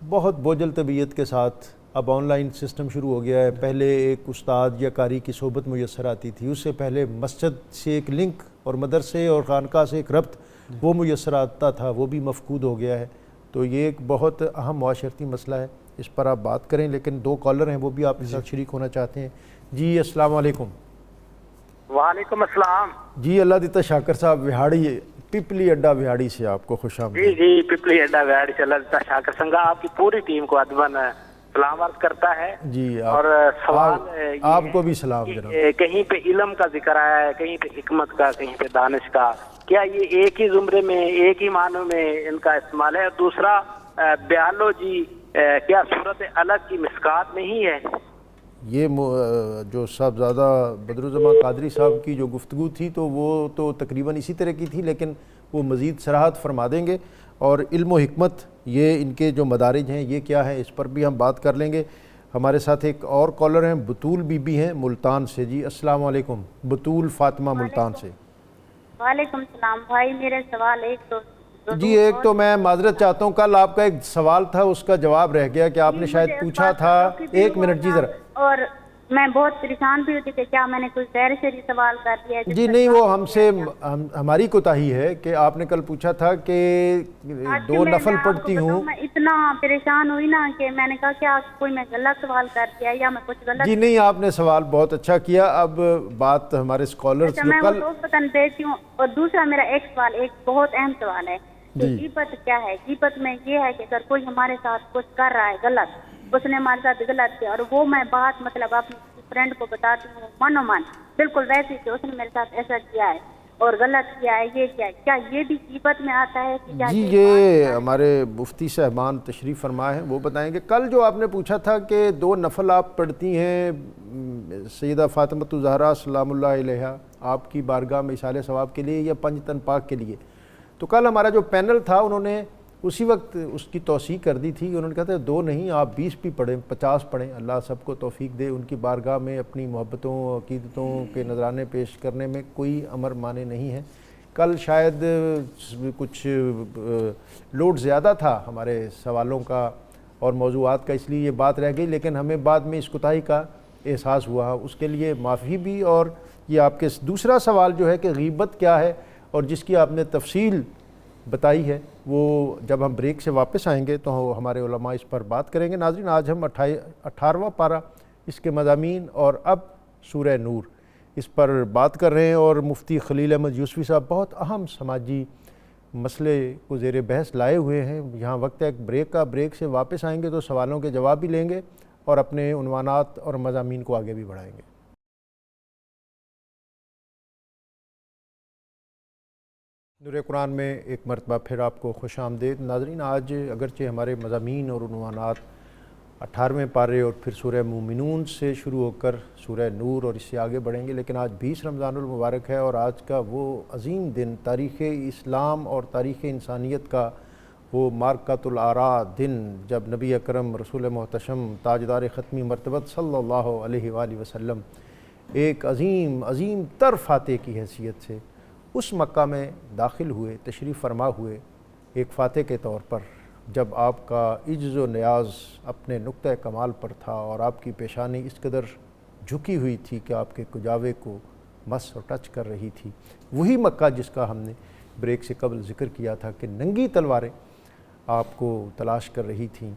[SPEAKER 1] بہت بوجھل طبیعت کے ساتھ اب آن لائن سسٹم شروع ہو گیا ہے۔ پہلے ایک استاد یا قاری کی صحبت میسر آتی تھی، اس سے پہلے مسجد سے ایک لنک اور مدرسے اور خانقاہ سے ایک ربط وہ میسر آتا تھا، وہ بھی مفقود ہو گیا ہے۔ تو یہ ایک بہت اہم معاشرتی مسئلہ ہے، اس پر آپ بات کریں۔ لیکن 2 کالر ہیں وہ بھی آپ کے ساتھ شریک ہونا چاہتے ہیں۔ جی السلام علیکم.
[SPEAKER 4] وعلیکم السلام.
[SPEAKER 1] جی اللہ دیتا شاکر صاحب وہاڑی پپلی اڈا وہاڑی سے آپ کو خوش آمدید.
[SPEAKER 4] جی پپلی اڈا ویاڑ سے اللہ دیتا شاکر سنگا آپ کی پوری ٹیم کو ادبن سلام عرض کرتا ہے.
[SPEAKER 1] جی
[SPEAKER 4] اور سوال
[SPEAKER 1] آپ کو بھی سلام جناب.
[SPEAKER 4] کہیں پہ علم کا ذکر آیا ہے, کہیں پہ حکمت کا, کہیں پہ دانش کا, کیا یہ ایک ہی زمرے میں ایک ہی معنوں میں ان کا استعمال ہے؟ دوسرا بیالوجی کیا صورت الگ کی مسکات نہیں ہے؟
[SPEAKER 1] یہ جو صاحبزادہ بدرالزماں قادری صاحب کی جو گفتگو تھی تو وہ تو تقریباً اسی طرح کی تھی, لیکن وہ مزید صراحت فرما دیں گے. اور علم و حکمت یہ ان کے جو مدارج ہیں یہ کیا ہے اس پر بھی ہم بات کر لیں گے. ہمارے ساتھ ایک اور کالر ہیں بطول بی بی ہیں ملتان سے. جی السلام علیکم. بطول فاطمہ ملتان سے.
[SPEAKER 5] وعلیکم السلام بھائی. میرے سوال ایک تو
[SPEAKER 1] جی ایک تو میں معذرت چاہتا ہوں, کل آپ کا ایک سوال تھا اس کا جواب رہ گیا کہ آپ نے شاید پوچھا تھا. ایک منٹ جی ذرا.
[SPEAKER 5] اور میں بہت پریشان بھی ہوتی کہ کیا میں نے کوئی غیر شرعی سوال کر دیا.
[SPEAKER 1] جی نہیں, وہ ہم سے ہماری کوتاہی ہے کہ آپ نے کل پوچھا تھا کہ 2 نفل پڑھتی ہوں.
[SPEAKER 5] میں اتنا پریشان ہوئی نا کہ میں نے کہا کیا کوئی میں غلط سوال کر دیا یا میں کچھ غلط.
[SPEAKER 1] جی نہیں, آپ نے سوال بہت اچھا کیا. اب بات ہمارے اسکالر سے
[SPEAKER 5] میں
[SPEAKER 1] کل
[SPEAKER 5] پتن دیتی ہوں. اور دوسرا میرا ایک سوال, ایک بہت اہم سوال ہے کہ غیبت کیا ہے. غیبت میں یہ ہے کہ اگر کوئی ہمارے ساتھ کچھ کر رہا ہے غلط, اس نے ہمارے ساتھ غلط کیا اور وہ میں بات مطلب اپنی فرینڈ کو بتاتی ہوں من و من بالکل ویسے کہ اس نے میرے ساتھ ایسا کیا ہے اور غلط کیا ہے, یہ کیا ہے, کیا یہ بھی غیبت میں آتا ہے؟
[SPEAKER 1] جی یہ ہمارے مفتی صاحبان تشریف فرما ہیں, وہ بتائیں گے. کل جو آپ نے پوچھا تھا کہ 2 نفل آپ پڑھتی ہیں سیدہ فاطمۃ الزہرا سلام اللہ علیہا آپ کی بارگاہ میں اصالہ ثواب کے لیے یا پنج پاک کے لیے, تو کل ہمارا جو پینل تھا انہوں نے اسی وقت اس کی توثیق کر دی تھی. انہوں نے کہا تھا 2 نہیں آپ 20 بھی پڑھیں, 50 پڑھیں. اللہ سب کو توفیق دے. ان کی بارگاہ میں اپنی محبتوں عقیدتوں کے نذرانے پیش کرنے میں کوئی امر مانے نہیں ہے. کل شاید کچھ لوڈ زیادہ تھا ہمارے سوالوں کا اور موضوعات کا, اس لیے یہ بات رہ گئی, لیکن ہمیں بعد میں اس کوتاہی کا احساس ہوا, اس کے لیے معافی بھی. اور یہ آپ کے دوسرا سوال جو ہے کہ غیبت کیا ہے اور جس کی آپ نے تفصیل بتائی ہے, وہ جب ہم بریک سے واپس آئیں گے تو ہمارے علماء اس پر بات کریں گے. ناظرین آج ہم 18واں پارہ اس کے مضامین اور اب سورہ نور اس پر بات کر رہے ہیں, اور مفتی خلیل احمد یوسفی صاحب بہت اہم سماجی مسئلے کو زیر بحث لائے ہوئے ہیں. یہاں وقت ہے ایک بریک کا, بریک سے واپس آئیں گے تو سوالوں کے جواب بھی لیں گے اور اپنے عنوانات اور مضامین کو آگے بھی بڑھائیں گے. نور قرآن میں ایک مرتبہ پھر آپ کو خوش آمدید. ناظرین آج اگرچہ ہمارے مضامین اور عنوانات 18ویں پارے اور پھر سورہ مومنون سے شروع ہو کر سورہ نور اور اس سے آگے بڑھیں گے, لیکن آج 20 رمضان المبارک ہے اور آج کا وہ عظیم دن, تاریخ اسلام اور تاریخ انسانیت کا وہ مارکۃ الآراء دن, جب نبی اکرم رسول محتشم تاجدار ختمی مرتبت صلی اللہ علیہ وآلہ وسلم ایک عظیم تر فاتح کی حیثیت سے اس مکہ میں داخل ہوئے, تشریف فرما ہوئے ایک فاتح کے طور پر, جب آپ کا عجز و نیاز اپنے نقطہ کمال پر تھا اور آپ کی پیشانی اس قدر جھکی ہوئی تھی کہ آپ کے کجاوے کو مس اور ٹچ کر رہی تھی. وہی مکہ جس کا ہم نے بریک سے قبل ذکر کیا تھا کہ ننگی تلواریں آپ کو تلاش کر رہی تھیں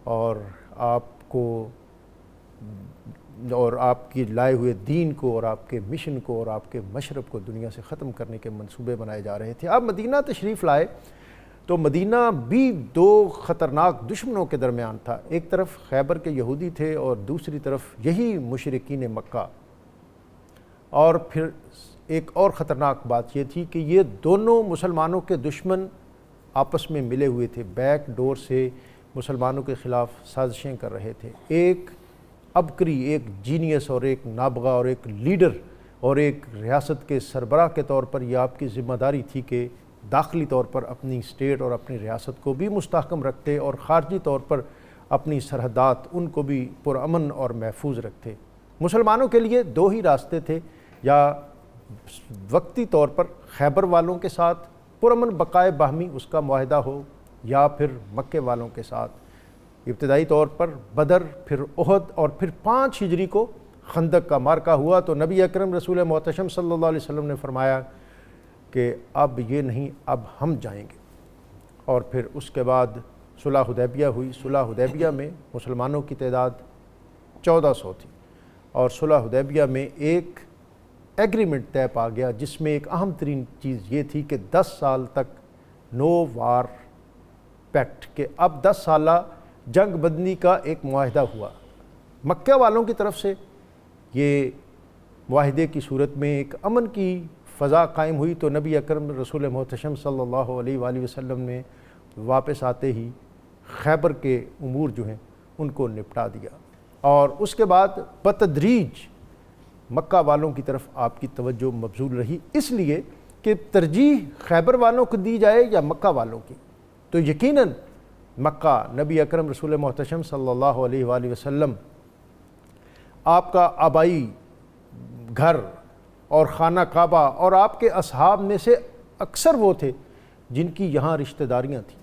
[SPEAKER 1] اور آپ کو اور آپ کی لائے ہوئے دین کو اور آپ کے مشن کو اور آپ کے مشرب کو دنیا سے ختم کرنے کے منصوبے بنائے جا رہے تھے. آپ مدینہ تشریف لائے تو مدینہ بھی 2 خطرناک دشمنوں کے درمیان تھا. ایک طرف خیبر کے یہودی تھے اور دوسری طرف یہی مشرکین مکہ. اور پھر ایک اور خطرناک بات یہ تھی کہ یہ دونوں مسلمانوں کے دشمن آپس میں ملے ہوئے تھے, بیک ڈور سے مسلمانوں کے خلاف سازشیں کر رہے تھے. ایک عبقری, ایک جینیس اور ایک نابغہ اور ایک لیڈر اور ایک ریاست کے سربراہ کے طور پر یہ آپ کی ذمہ داری تھی کہ داخلی طور پر اپنی اسٹیٹ اور اپنی ریاست کو بھی مستحکم رکھتے اور خارجی طور پر اپنی سرحدات ان کو بھی پرامن اور محفوظ رکھتے. مسلمانوں کے لیے 2 ہی راستے تھے, یا وقتی طور پر خیبر والوں کے ساتھ پرامن بقائے باہمی اس کا معاہدہ ہو, یا پھر مکے والوں کے ساتھ ابتدائی طور پر بدر, پھر احد اور پھر 5 ہجری کو خندق کا مارکہ ہوا. تو نبی اکرم رسول محتشم صلی اللہ علیہ وسلم نے فرمایا کہ اب یہ نہیں, اب ہم جائیں گے. اور پھر اس کے بعد صلح حدیبیہ ہوئی. صلح حدیبیہ میں مسلمانوں کی تعداد 1400 تھی اور صلح حدیبیہ میں ایک ایگریمنٹ طے پا گیا جس میں ایک اہم ترین چیز یہ تھی کہ 10 سال تک نو وار پیکٹ، کہ اب 10 سالہ جنگ بندی کا ایک معاہدہ ہوا۔ مکہ والوں کی طرف سے یہ معاہدے کی صورت میں ایک امن کی فضا قائم ہوئی، تو نبی اکرم رسول محتشم صلی اللہ علیہ وآلہ وسلم نے واپس آتے ہی خیبر کے امور جو ہیں ان کو نپٹا دیا، اور اس کے بعد بتدریج مکہ والوں کی طرف آپ کی توجہ مبذول رہی، اس لیے کہ ترجیح خیبر والوں کو دی جائے یا مکہ والوں کی، تو یقیناً مکہ نبی اکرم رسول محتشم صلی اللہ علیہ وآلہ وسلم آپ کا آبائی گھر اور خانہ کعبہ، اور آپ کے اصحاب میں سے اکثر وہ تھے جن کی یہاں رشتہ داریاں تھیں،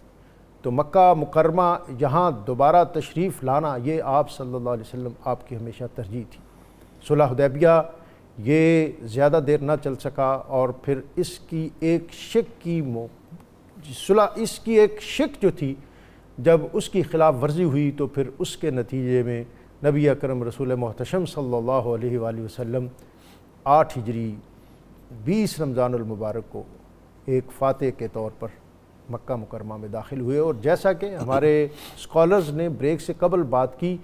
[SPEAKER 1] تو مکہ مکرمہ یہاں دوبارہ تشریف لانا یہ آپ صلی اللہ علیہ وسلم آپ کی ہمیشہ ترجیح تھی۔ صلح حدیبیہ یہ زیادہ دیر نہ چل سکا، اور پھر اس کی ایک شک جو تھی جب اس کی خلاف ورزی ہوئی تو پھر اس کے نتیجے میں نبی اکرم رسول محتشم صلی اللہ علیہ وآلہ وسلم 8 ہجری 20 رمضان المبارک کو ایک فاتح کے طور پر مکہ مکرمہ میں داخل ہوئے، اور جیسا کہ ہمارے اسکالرز نے بریک سے قبل بات کی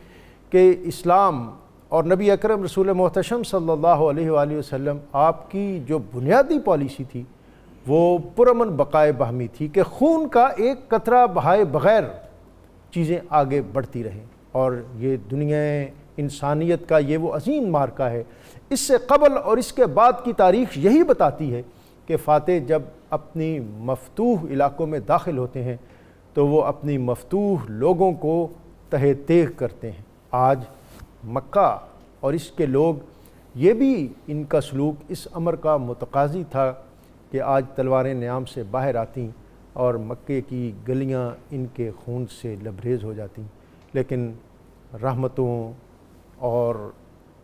[SPEAKER 1] کہ اسلام اور نبی اکرم رسول محتشم صلی اللہ علیہ وآلہ وسلم آپ کی جو بنیادی پالیسی تھی وہ پرامن بقائے باہمی تھی کہ خون کا ایک قطرہ بہائے بغیر چیزیں آگے بڑھتی رہیں، اور یہ دنیا انسانیت کا یہ وہ عظیم مارکہ ہے۔ اس سے قبل اور اس کے بعد کی تاریخ یہی بتاتی ہے کہ فاتح جب اپنی مفتوح علاقوں میں داخل ہوتے ہیں تو وہ اپنی مفتوح لوگوں کو تہہ تیغ کرتے ہیں۔ آج مکہ اور اس کے لوگ، یہ بھی ان کا سلوک اس امر کا متقاضی تھا کہ آج تلواریں نیام سے باہر آتیں اور مکے کی گلیاں ان کے خون سے لبریز ہو جاتیں، لیکن رحمتوں اور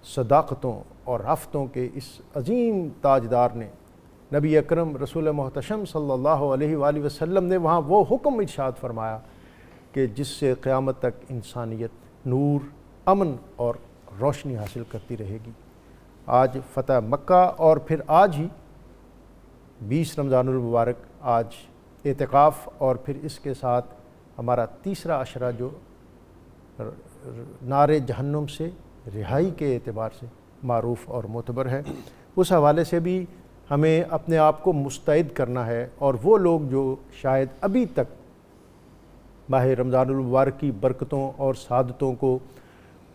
[SPEAKER 1] صداقتوں اور رفتوں کے اس عظیم تاجدار نے، نبی اکرم رسول محتشم صلی اللہ علیہ وآلہ وسلم نے وہاں وہ حکم ارشاد فرمایا کہ جس سے قیامت تک انسانیت نور، امن اور روشنی حاصل کرتی رہے گی۔ آج فتح مکہ، اور پھر آج ہی 20 رمضان المبارک، آج اعتکاف، اور پھر اس کے ساتھ ہمارا تیسرا عشرہ جو نار جہنم سے رہائی کے اعتبار سے معروف اور معتبر ہے، اس حوالے سے بھی ہمیں اپنے آپ کو مستعد کرنا ہے، اور وہ لوگ جو شاید ابھی تک ماہ رمضان المبارک کی برکتوں اور سعادتوں کو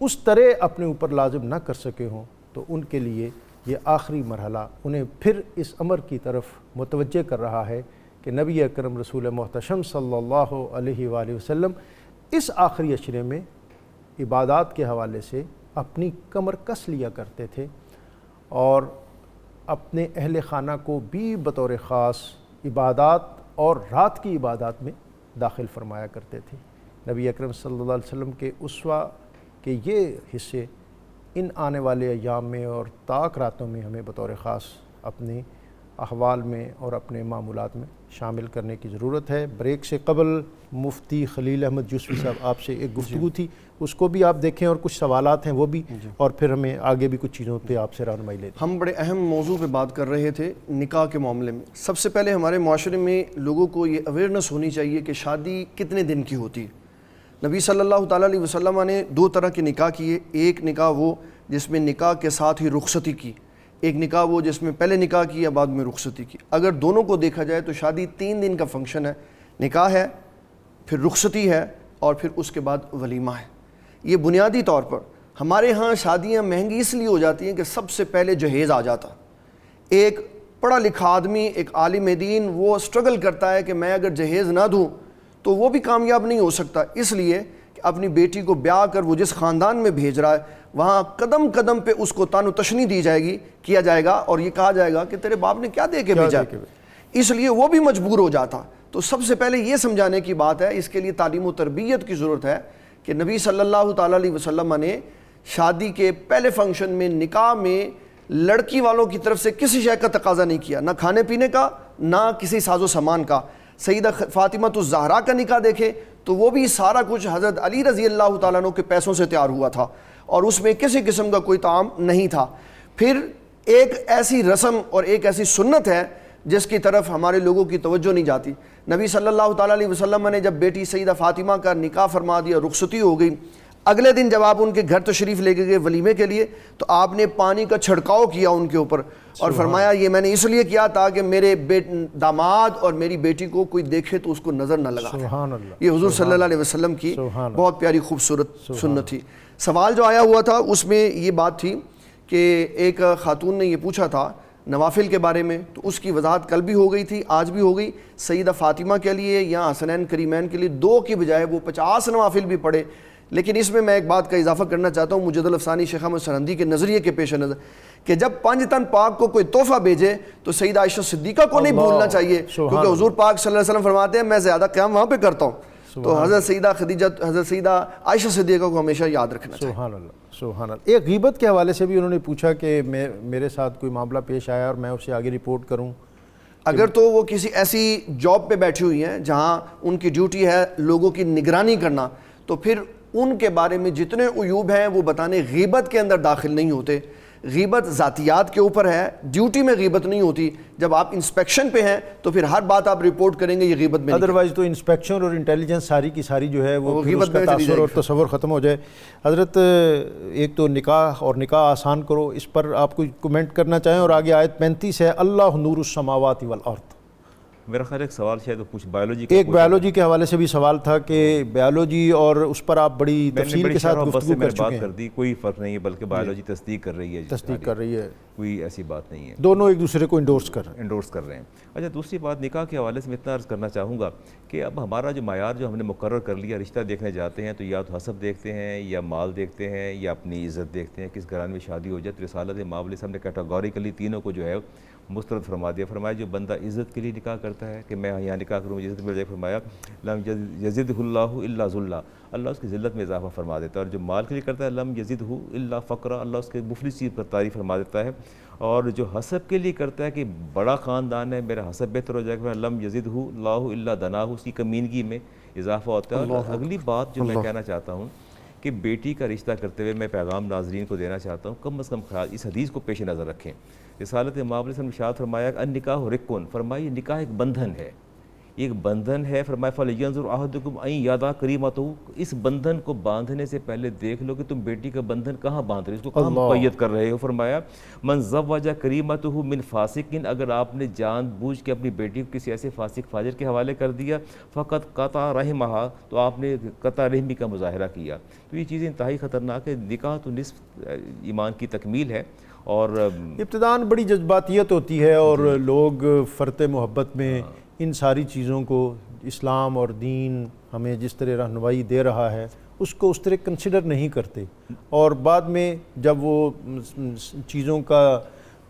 [SPEAKER 1] اس طرح اپنے اوپر لازم نہ کر سکے ہوں، تو ان کے لیے یہ آخری مرحلہ انہیں پھر اس امر کی طرف متوجہ کر رہا ہے کہ نبی اکرم رسول محتشم صلی اللہ علیہ وآلہ وسلم اس آخری عشرے میں عبادات کے حوالے سے اپنی کمر کس لیا کرتے تھے، اور اپنے اہل خانہ کو بھی بطور خاص عبادات اور رات کی عبادات میں داخل فرمایا کرتے تھے۔ نبی اکرم صلی اللہ علیہ وسلم کے اسوہ کے یہ حصے ان آنے والے ایام میں اور طاق راتوں میں ہمیں بطور خاص اپنے احوال میں اور اپنے معمولات میں شامل کرنے کی ضرورت ہے۔ بریک سے قبل مفتی خلیل احمد یوسفی صاحب آپ سے ایک گفتگو تھی، اس کو بھی آپ دیکھیں، اور کچھ سوالات ہیں وہ بھی، اور پھر ہمیں آگے بھی کچھ چیزوں پہ آپ سے رہنمائی لیتے ہیں۔
[SPEAKER 3] ہم بڑے اہم موضوع پہ بات کر رہے تھے، نکاح کے معاملے میں۔ سب سے پہلے ہمارے معاشرے میں لوگوں کو یہ اویئرنیس ہونی چاہیے کہ شادی کتنے دن کی ہوتی ہے۔ نبی صلی اللہ تعالیٰ علیہ وسلم نے 2 طرح کے نکاح کیے، ایک نکاح وہ جس میں نکاح کے ساتھ ہی رخصتی کی، ایک نکاح وہ جس میں پہلے نکاح کیا بعد میں رخصتی کی۔ اگر دونوں کو دیکھا جائے تو شادی 3 دن کا فنکشن ہے، نکاح ہے، پھر رخصتی ہے، اور پھر اس کے بعد ولیمہ ہے۔ یہ بنیادی طور پر ہمارے ہاں شادیاں مہنگی اس لیے ہو جاتی ہیں کہ سب سے پہلے جہیز آ جاتا۔ ایک پڑھا لکھا آدمی، ایک عالم دین، وہ سٹرگل کرتا ہے کہ میں اگر جہیز نہ دوں تو وہ بھی کامیاب نہیں ہو سکتا، اس لیے کہ اپنی بیٹی کو بیاہ کر وہ جس خاندان میں بھیج رہا ہے وہاں قدم قدم پہ اس کو تان و تشنی دی جائے گی، کیا جائے گا، اور یہ کہا جائے گا کہ تیرے باپ نے کیا دے کے بھیجا، اس لیے وہ بھی مجبور ہو جاتا۔ تو سب سے پہلے یہ سمجھانے کی بات ہے، اس کے لیے تعلیم و تربیت کی ضرورت ہے کہ نبی صلی اللہ تعالیٰ علیہ وسلم نے شادی کے پہلے فنکشن میں، نکاح میں، لڑکی والوں کی طرف سے کسی شے کا تقاضا نہیں کیا، نہ کھانے پینے کا، نہ کسی ساز و سامان کا۔ سیدہ فاطمہ الزہرا کا نکاح دیکھیں تو وہ بھی سارا کچھ حضرت علی رضی اللہ تعالیٰ عنہ کے پیسوں سے تیار ہوا تھا، اور اس میں کسی قسم کا کوئی طعام نہیں تھا۔ پھر ایک ایسی رسم اور ایک ایسی سنت ہے جس کی طرف ہمارے لوگوں کی توجہ نہیں جاتی۔ نبی صلی اللہ تعالیٰ علیہ وسلم نے جب بیٹی سیدہ فاطمہ کا نکاح فرما دیا، رخصتی ہو گئی، اگلے دن جب آپ ان کے گھر تشریف لے کے گئے ولیمے کے لیے تو آپ نے پانی کا چھڑکاؤ کیا ان کے اوپر اور فرمایا یہ میں نے اس لیے کیا تاکہ میرے داماد اور میری بیٹی کو کوئی دیکھے تو اس کو نظر نہ لگا۔
[SPEAKER 1] سبحان اللہ،
[SPEAKER 3] یہ حضور صلی اللہ علیہ وسلم کی بہت پیاری خوبصورت سنت تھی۔ سوال جو آیا ہوا تھا اس میں یہ بات تھی کہ ایک خاتون نے یہ پوچھا تھا نوافل کے بارے میں، تو اس کی وضاحت کل بھی ہو گئی تھی، آج بھی ہو گئی۔ سیدہ فاطمہ کے لیے یا حسنین کریمین کے لیے 2 کی بجائے وہ 50 نوافل بھی پڑھے۔ لیکن اس میں ایک بات کا اضافہ کرنا چاہتا ہوں مجد الافسانی شیخ احمد سرہندی کے نظریے کے پیش نظر کہ جب 5 تن پاک کو کوئی تحفہ بھیجے تو سیدہ عائشہ صدیقہ کو نہیں بھولنا چاہیے، کیونکہ حضور پاک صلی اللہ علیہ وسلم فرماتے ہیں میں زیادہ قیام وہاں پہ کرتا ہوں، تو حضرت سیدہ خدیجہ حضرت سیدہ عائشہ صدیقہ کو ہمیشہ یاد رکھنا چاہیے۔
[SPEAKER 1] سبحان اللہ، سبحان اللہ۔ ایک غیبت کے حوالے سے بھی انہوں نے پوچھا کہ میرے ساتھ کوئی معاملہ پیش آیا اور میں اسے آگے رپورٹ کروں۔
[SPEAKER 3] اگر تو وہ کسی ایسی جاب پہ بیٹھی ہوئی ہیں جہاں ان کی ڈیوٹی ہے لوگوں کی نگرانی کرنا، تو پھر ان کے بارے میں جتنے عیوب ہیں وہ بتانے غیبت کے اندر داخل نہیں ہوتے۔ غیبت ذاتیات کے اوپر ہے، ڈیوٹی میں غیبت نہیں ہوتی۔ جب آپ انسپیکشن پہ ہیں تو پھر ہر بات آپ رپورٹ کریں گے، یہ غیبت میں نہیں۔
[SPEAKER 1] ادروائز تو انسپیکشن اور انٹیلیجنس ساری کی ساری جو ہے وہ پھر اس کا تاثر اور تصور ختم ہو جائے۔ حضرت ایک تو نکاح اور نکاح آسان کرو، اس پر آپ کوئی کمنٹ کرنا چاہیں، اور آگے آیت 35 ہے اللہ نور السماوات والارض۔
[SPEAKER 2] میرا خیال ایک سوال شاید وہ کچھ بایولوجی کا،
[SPEAKER 1] ایک بایولوجی کے حوالے سے بھی سوال تھا کہ بایولوجی اور اس پر آپ بڑی تفصیل کے ساتھ گفتگو کر چکے ہیں۔
[SPEAKER 2] کر دی، کوئی فرق نہیں ہے، بلکہ بایولوجی تصدیق کر رہی ہے،
[SPEAKER 1] تصدیق کر رہی ہے،
[SPEAKER 2] کوئی ایسی بات نہیں ہے،
[SPEAKER 1] دونوں ایک دوسرے کو انڈورس کر رہے ہیں۔
[SPEAKER 2] اچھا، دوسری بات نکاح کے حوالے سے میں اتنا عرض کرنا چاہوں گا کہ اب ہمارا جو معیار جو ہم نے مقرر کر لیا، رشتہ دیکھنے جاتے ہیں تو یا تو حسب دیکھتے ہیں یا مال دیکھتے ہیں یا اپنی عزت دیکھتے ہیں، کس گھرانے میں شادی ہو جائے۔ تو رسالت مابلس ہم نے کیٹاگوریکلی تینوں کو جو ہے مسترد فرما دیا۔ فرمایا جو بندہ عزت کے لیے نکاح کرتا ہے کہ میں یہاں نکاح کروں مجھے عزت مل جائے، فرمایا لم یزدہ اللہ الا ذلہ، اللہ اس کی ذلت میں اضافہ فرما دیتا ہے۔ اور جو مال کے لیے کرتا ہے لم یزدہ الا فقرا، اللہ اس کے مفلس چیز پر تعریف فرما دیتا ہے۔ اور جو حسب کے لیے کرتا ہے کہ بڑا خاندان ہے میرا حسب بہتر ہو جائے گا، لم یزدہ اللہ الا دناہ، اس کی کمینگی میں اضافہ ہوتا ہے۔ اور اگلی بات جو میں کہنا چاہتا ہوں کہ بیٹی کا رشتہ کرتے ہوئے میں پیغام ناظرین کو دینا چاہتا ہوں، کم از کم خیال اس حدیث کو پیش نظر رکھیں۔ رسالت مآب نے ارشاد فرمایا کہ النکاح رکن، فرمایا یہ نکاح ایک بندھن ہے، ایک بندھن ہے۔ فرمایا فَلْيَنْظُرْ أَحَدُكُمْ أَنْ يَضَعَ كَرِيمَتَهُ، اس بندھن کو باندھنے سے پہلے دیکھ لو کہ تم بیٹی کا بندھن کہاں باندھ رہے ہو، اس کو کہاں مقید کر رہے ہو۔ فرمایا من زوج كريمته من فاسق، اگر آپ نے جان بوجھ کے اپنی بیٹی کو کسی ایسے فاسق فاجر کے حوالے کر دیا، فقط قطع رحمها، تو آپ نے قطع رحمی کا مظاہرہ کیا۔ تو یہ چیزیں انتہائی خطرناک ہے۔ نکاح تو نصف ایمان کی تکمیل ہے، اور
[SPEAKER 1] ابتداً بڑی جذباتیت ہوتی ہے اور لوگ فرط محبت میں ان ساری چیزوں کو اسلام اور دین ہمیں جس طرح رہنمائی دے رہا ہے اس کو اس طرح کنسیڈر نہیں کرتے، اور بعد میں جب وہ چیزوں کا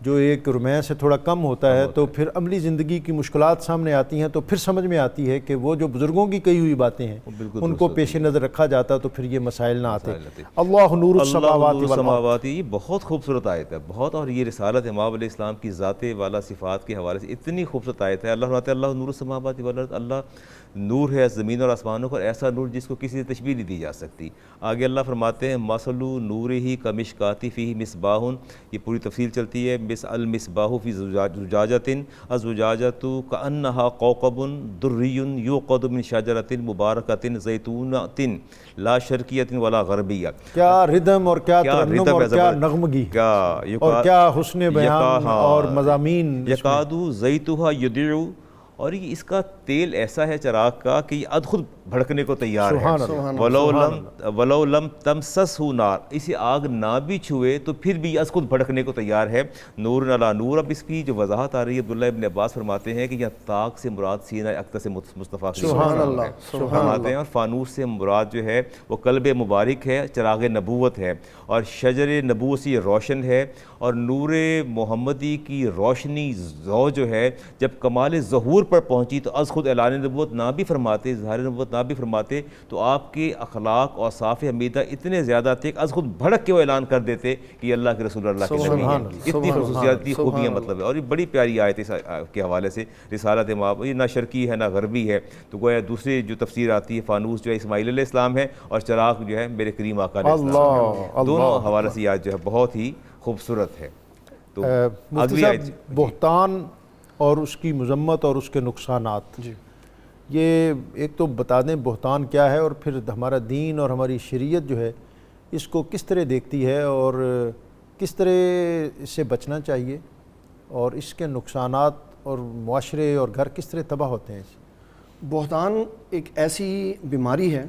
[SPEAKER 1] جو ایک رومانس ہے تھوڑا کم ہوتا ہے تو پھر عملی زندگی کی مشکلات سامنے آتی ہیں، تو پھر سمجھ میں آتی ہے کہ وہ جو بزرگوں کی کہی ہوئی باتیں ہیں ان کو پیش نظر رکھا جاتا تو پھر یہ مسائل نہ آتے۔ اللہ نور السماوات،
[SPEAKER 2] یہ بہت خوبصورت آیت ہے، بہت، اور یہ رسالت امام علیہ السلام کی ذات والا صفات کے حوالے سے اتنی خوبصورت آیت ہے۔ اللہ فرماتا ہے اللہ نور السماوات والارض، اللہ نور ہے زمین اور آسمانوں پر، ایسا نور جس کو کسی سے تشبیہ نہیں دی جا سکتی۔ آگے اللہ فرماتے ہیں مثل نورہ کمشکاۃ فیہ مصباح، یہ پوری تفصیل چلتی ہے۔ المصباح فی زجاجۃ الزجاجۃ کأنہا کوکب دری یوقد من شجرۃ مبارکۃ زیتونۃ لا شرقیۃ ولا غربیہ۔
[SPEAKER 1] کیا ردم اور کیا ترنم اور کیا نغمگی اور کیا حسن بیان اور مضامین۔
[SPEAKER 2] یکاد زیتھا یضیء، اور یہ اس کا تیل ایسا ہے چراغ کا کہ یہ خود بھڑکنے کو تیار ہے۔ ولو لم تمسسہ نار، اسے آگ نہ بھی چھوئے تو پھر بھی یہ خود بھڑکنے کو تیار ہے۔ نور علی نور، اب اس کی جو وضاحت آ رہی ہے عبداللہ ابن عباس فرماتے ہیں کہ یہ طاق سے مراد سینہ اقدس مصطفیٰ فرماتے ہیں، اور فانوس سے مراد جو ہے وہ قلب مبارک ہے، چراغ نبوت ہے، اور شجر نبوت سے یہ روشن ہے۔ اور نور محمدی کی روشنی جو ہے جب کمال ظہور پر پہنچی تو از خود اعلان نبوت نہ بھی فرماتے، اظہار نبوت نہ بھی فرماتے تو آپ کے اخلاق اور صاف عمیدہ اتنے زیادہ تھے کہ از خود بھڑک کے وہ اعلان کر دیتے کہ یہ اللہ کے رسول اللہ کے نبی ہیں. اتنی خصوصیات اتنی خوبیاں مطلب ہے. اور یہ بڑی پیاری آیت اس کے حوالے سے رسالت مآب، یہ نہ شرقی ہے نہ غربی ہے، تو گویا دوسری جو تفسیر آتی ہے فانوس جو ہے اسماعیل علیہ السلام ہے اور چراغ جو ہے میرے کریم آقا علیہ السلام، دونوں حوالے سے یہ آیت جو ہے بہت ہی خوبصورت ہے. تو
[SPEAKER 1] مفتی صاحب، بہتان اور اس کی مذمت اور اس کے نقصانات، یہ ایک تو بتا دیں بہتان کیا ہے، اور پھر ہمارا دین اور ہماری شریعت جو ہے اس کو کس طرح دیکھتی ہے اور کس طرح اس سے بچنا چاہیے، اور اس کے نقصانات اور معاشرے اور گھر کس طرح تباہ ہوتے ہیں.
[SPEAKER 3] بہتان ایک ایسی بیماری ہے